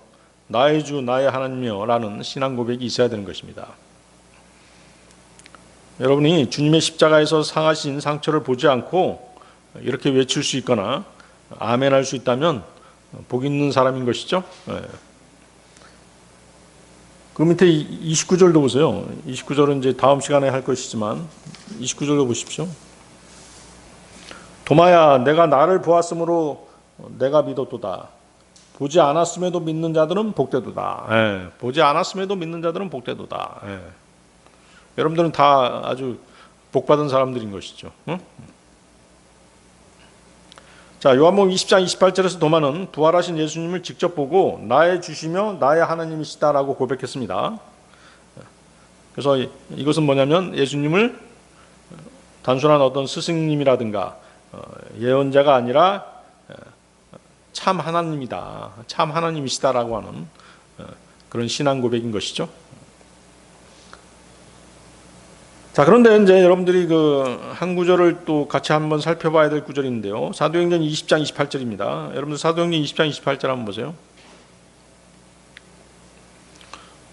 나의 주 나의 하나님이여 라는 신앙 고백이 있어야 되는 것입니다. 여러분이 주님의 십자가에서 상하신 상처를 보지 않고 이렇게 외칠 수 있거나 아멘 할 수 있다면 복 있는 사람인 것이죠. 그 밑에 29절도 보세요. 29절은 이제 다음 시간에 할 것이지만 29절도 보십시오. 도마야 내가 나를 보았으므로 내가 믿었도다. 보지 않았음에도 믿는 자들은 복되도다. 보지 않았음에도 믿는 자들은 복되도다. 여러분들은 다 아주 복받은 사람들인 것이죠. 응? 자, 요한복음 20장 28절에서 도마는 부활하신 예수님을 직접 보고 나의 주시며 나의 하나님이시다라고 고백했습니다. 그래서 이것은 뭐냐면 예수님을 단순한 어떤 스승님이라든가 예언자가 아니라 참 하나님이다, 참 하나님이시다라고 하는 그런 신앙 고백인 것이죠. 자, 그런데 이제 여러분들이 그 한 구절을 또 같이 한번 살펴봐야 될 구절인데요. 사도행전 20장 28절입니다. 여러분들 사도행전 20장 28절 한번 보세요.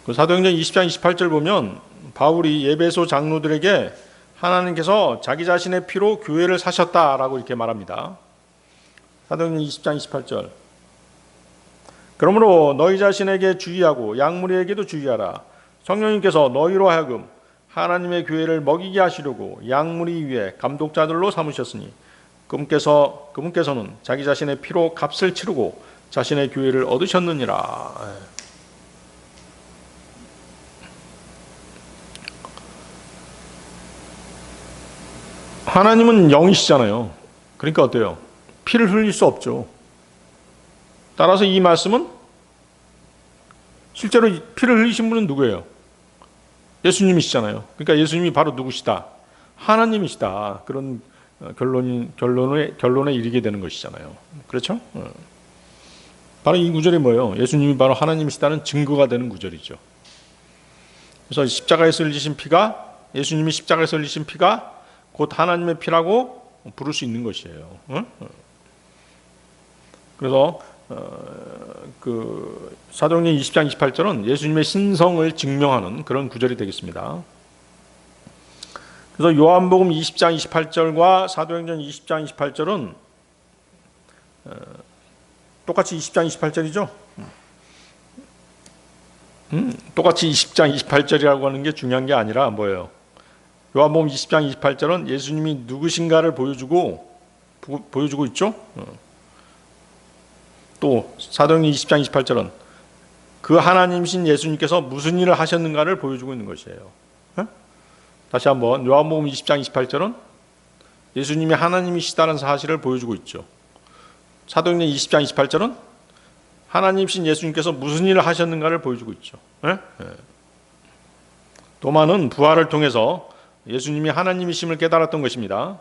그 사도행전 20장 28절 보면 바울이 에베소 장로들에게 하나님께서 자기 자신의 피로 교회를 사셨다라고 이렇게 말합니다. 사도행전 20장 28절. 그러므로 너희 자신에게 주의하고 양무리에게도 주의하라. 성령님께서 너희로 하여금 하나님의 교회를 먹이게 하시려고 양무리 위에 감독자들로 삼으셨으니 그분께서는 자기 자신의 피로 값을 치르고 자신의 교회를 얻으셨느니라. 하나님은 영이시잖아요. 그러니까 어때요? 피를 흘릴 수 없죠. 따라서 이 말씀은 실제로 피를 흘리신 분은 누구예요? 예수님이시잖아요. 그러니까 예수님이 바로 누구시다? 하나님이시다. 그런 결론에 이르게 되는 것이잖아요. 그렇죠? 바로 이 구절이 뭐예요? 예수님이 바로 하나님이시다는 증거가 되는 구절이죠. 그래서 십자가에서 흘리신 피가, 예수님이 십자가에서 흘리신 피가 곧 하나님의 피라고 부를 수 있는 것이에요. 그래서 그 사도행전 20장 28절은 예수님의 신성을 증명하는 그런 구절이 되겠습니다. 그래서 요한복음 20장 28절과 사도행전 20장 28절은 똑같이 20장 28절이죠. 똑같이 20장 28절이라고 하는 게 중요한 게 아니라 뭐예요? 요한복음 20장 28절은 예수님이 누구신가를 보여주고 있죠. 또 사도행전 20장 28절은 그 하나님이신 예수님께서 무슨 일을 하셨는가를 보여주고 있는 것이에요. 다시 한번 요한복음 20장 28절은 예수님이 하나님이시다는 사실을 보여주고 있죠. 사도행전 20장 28절은 하나님이신 예수님께서 무슨 일을 하셨는가를 보여주고 있죠. 도마는 부활을 통해서 예수님이 하나님이심을 깨달았던 것입니다.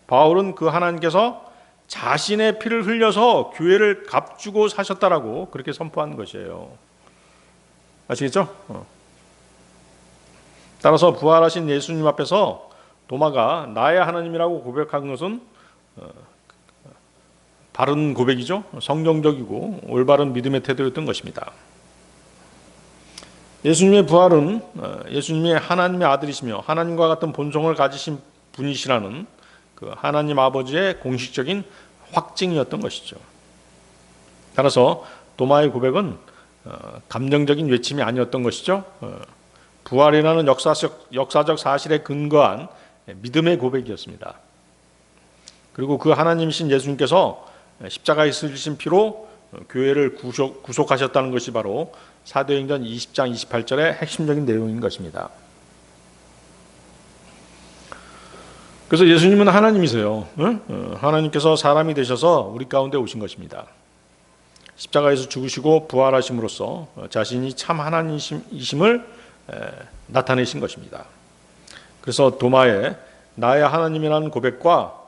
바울은 그 하나님께서 자신의 피를 흘려서 교회를 값주고 사셨다라고 그렇게 선포하는 것이에요. 아시겠죠? 따라서 부활하신 예수님 앞에서 도마가 나의 하나님이라고 고백한 것은 바른 고백이죠. 성경적이고 올바른 믿음의 태도였던 것입니다. 예수님의 부활은 예수님이 하나님의 아들이시며 하나님과 같은 본성을 가지신 분이시라는 그 하나님 아버지의 공식적인 확증이었던 것이죠. 따라서 도마의 고백은 감정적인 외침이 아니었던 것이죠. 부활이라는 역사적 사실에 근거한 믿음의 고백이었습니다. 그리고 그 하나님이신 예수님께서 십자가에 쓰신 피로 교회를 구속하셨다는 것이 바로 사도행전 20장 28절의 핵심적인 내용인 것입니다. 그래서 예수님은 하나님이세요. 하나님께서 사람이 되셔서 우리 가운데 오신 것입니다. 십자가에서 죽으시고 부활하심으로써 자신이 참 하나님이심을 나타내신 것입니다. 그래서 도마의 나의 하나님이라는 고백과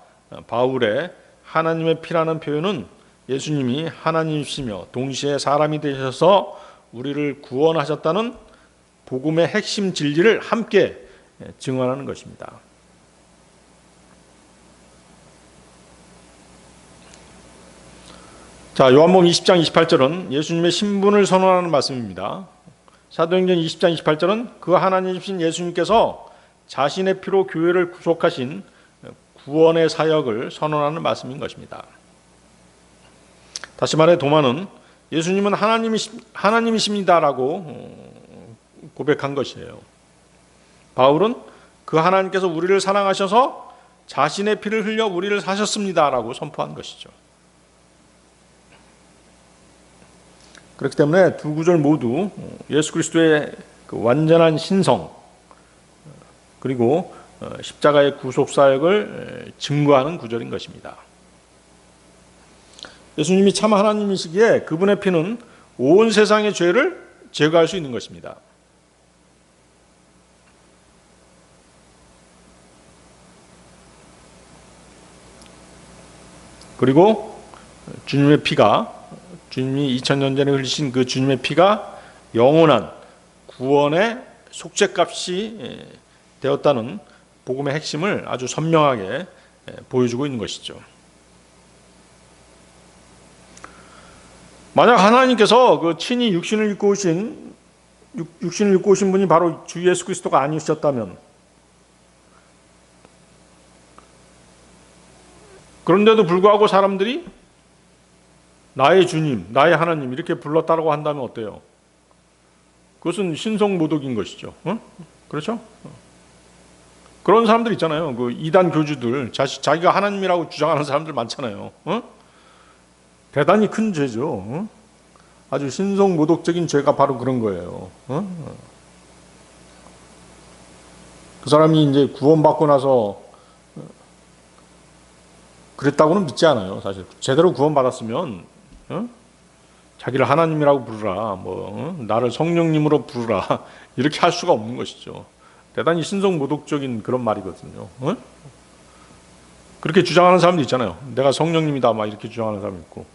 바울의 하나님의 피라는 표현은 예수님이 하나님이시며 동시에 사람이 되셔서 우리를 구원하셨다는 복음의 핵심 진리를 함께 증언하는 것입니다. 자, 요한복음 20장 28절은 예수님의 신분을 선언하는 말씀입니다. 사도행전 20장 28절은 그 하나님이신 예수님께서 자신의 피로 교회를 구속하신 구원의 사역을 선언하는 말씀인 것입니다. 다시 말해 도마는 예수님은 하나님이십니다라고 고백한 것이에요. 바울은 그 하나님께서 우리를 사랑하셔서 자신의 피를 흘려 우리를 사셨습니다라고 선포한 것이죠. 그렇기 때문에 두 구절 모두 예수 그리스도의 그 완전한 신성 그리고 십자가의 구속 사역을 증거하는 구절인 것입니다. 예수님이 참 하나님이시기에 그분의 피는 온 세상의 죄를 제거할 수 있는 것입니다. 그리고 주님의 피가 주님이 2000년 전에 흘리신 그 주님의 피가 영원한 구원의 속죄값이 되었다는 복음의 핵심을 아주 선명하게 보여주고 있는 것이죠. 만약 하나님께서 그 친히 육신을 입고 오신 분이 바로 주 예수 그리스도가 아니셨다면, 그런데도 불구하고 사람들이 나의 주님, 나의 하나님 이렇게 불렀다고 한다면 어때요? 그것은 신성모독인 것이죠. 그렇죠? 그런 사람들 있잖아요. 그 이단 교주들, 자기가 하나님이라고 주장하는 사람들 많잖아요. 대단히 큰 죄죠. 아주 신성모독적인 죄가 바로 그런 거예요. 그 사람이 이제 구원받고 나서 그랬다고는 믿지 않아요. 사실 제대로 구원받았으면 자기를 하나님이라고 부르라, 나를 성령님으로 부르라 이렇게 할 수가 없는 것이죠. 대단히 신성모독적인 그런 말이거든요. 그렇게 주장하는 사람도 있잖아요. 내가 성령님이다 막 이렇게 주장하는 사람이 있고,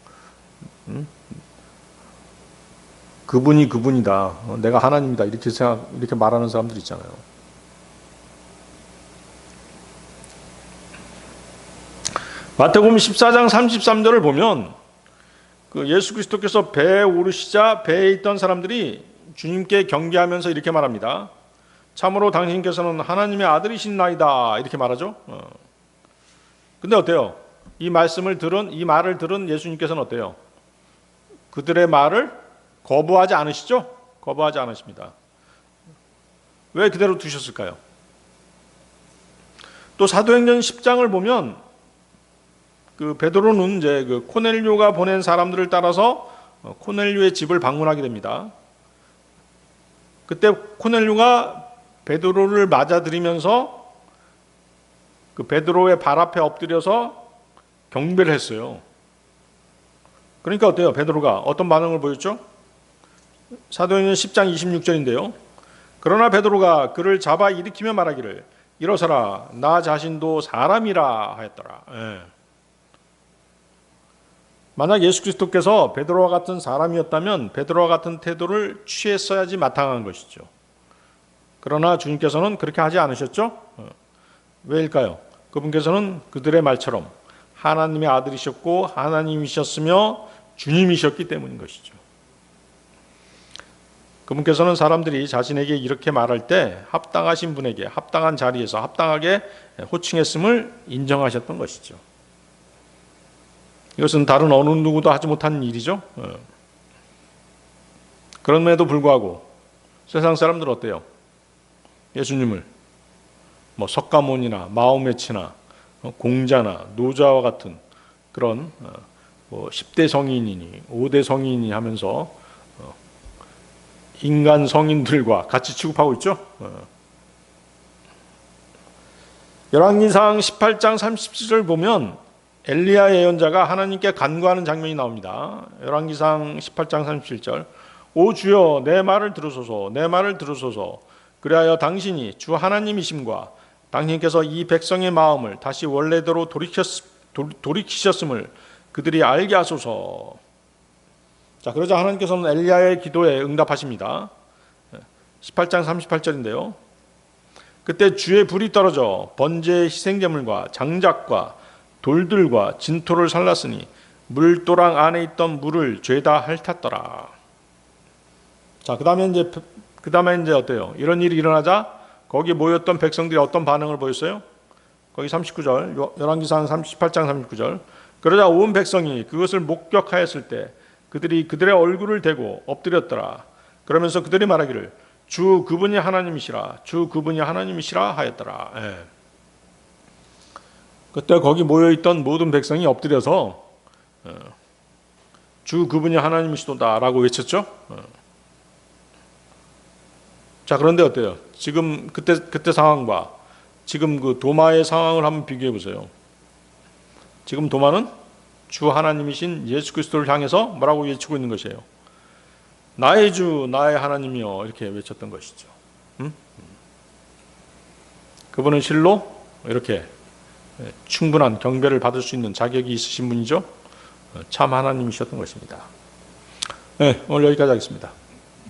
그분이 그분이다, 내가 하나님이다 이렇게 말하는 사람들 있잖아요. 마태복음 14장 33절을 보면 그 예수 그리스도께서 배에 오르시자 배에 있던 사람들이 주님께 경배하면서 이렇게 말합니다. 참으로 당신께서는 하나님의 아들이신나이다 이렇게 말하죠. 근데 어때요? 이 말을 들은 예수님께서는 어때요? 그들의 말을 거부하지 않으시죠? 거부하지 않으십니다. 왜 그대로 두셨을까요? 또 사도행전 10장을 보면 그 베드로는 이제 그 코넬료가 보낸 사람들을 따라서 코넬료의 집을 방문하게 됩니다. 그때 코넬료가 베드로를 맞아들이면서 그 베드로의 발 앞에 엎드려서 경배를 했어요. 그러니까 어때요? 베드로가 어떤 반응을 보였죠? 사도행전 10장 26절인데요. 그러나 베드로가 그를 잡아 일으키며 말하기를 일어서라, 나 자신도 사람이라 하였더라. 만약 예수 그리스도께서 베드로와 같은 사람이었다면 베드로와 같은 태도를 취했어야지 마땅한 것이죠. 그러나 주님께서는 그렇게 하지 않으셨죠? 왜일까요? 그분께서는 그들의 말처럼 하나님의 아들이셨고 하나님이셨으며 주님이셨기 때문인 것이죠. 그분께서는 사람들이 자신에게 이렇게 말할 때 합당하신 분에게 합당한 자리에서 합당하게 호칭했음을 인정하셨던 것이죠. 이것은 다른 어느 누구도 하지 못한 일이죠. 그럼에도 불구하고 세상 사람들은 어때요? 예수님을 석가모니나 마호메츠나 공자나 노자와 같은 그런 10대 성인이니 5대 성인이니 하면서 인간 성인들과 같이 취급하고 있죠. 열왕기상 18장 37절 보면 엘리야 예언자가 하나님께 간구하는 장면이 나옵니다. 열왕기상 18장 37절 오 주여 내 말을 들으소서, 내 말을 들으소서. 그리하여 당신이 주 하나님이심과 당신께서 이 백성의 마음을 다시 원래대로 돌이키셨음을 그들이 알게 하소서. 자, 그러자 하나님께서는 엘리야의 기도에 응답하십니다. 18장 38절인데요. 그때 주의 불이 떨어져 번제의 희생제물과 장작과 돌들과 진토를 살랐으니 물도랑 안에 있던 물을 죄다 핥았더라. 자, 그다음에 이제 어때요? 이런 일이 일어나자 거기 모였던 백성들이 어떤 반응을 보였어요? 거기 39절, 열왕기상 18장 39절. 그러자 온 백성이 그것을 목격하였을 때 그들이 그들의 얼굴을 대고 엎드렸더라. 그러면서 그들이 말하기를 주 그분이 하나님이시라, 주 그분이 하나님이시라 하였더라. 예. 그때 거기 모여있던 모든 백성이 엎드려서 주 그분이 하나님이시도다라고 외쳤죠. 자, 그런데 어때요? 지금 그때 상황과 지금 그 도마의 상황을 한번 비교해 보세요. 지금 도마는 주 하나님이신 예수 그리스도를 향해서 뭐라고 외치고 있는 것이에요? 나의 주, 나의 하나님이여, 이렇게 외쳤던 것이죠. 그분은 실로 이렇게 충분한 경배를 받을 수 있는 자격이 있으신 분이죠. 참 하나님이셨던 것입니다. 네, 오늘 여기까지 하겠습니다.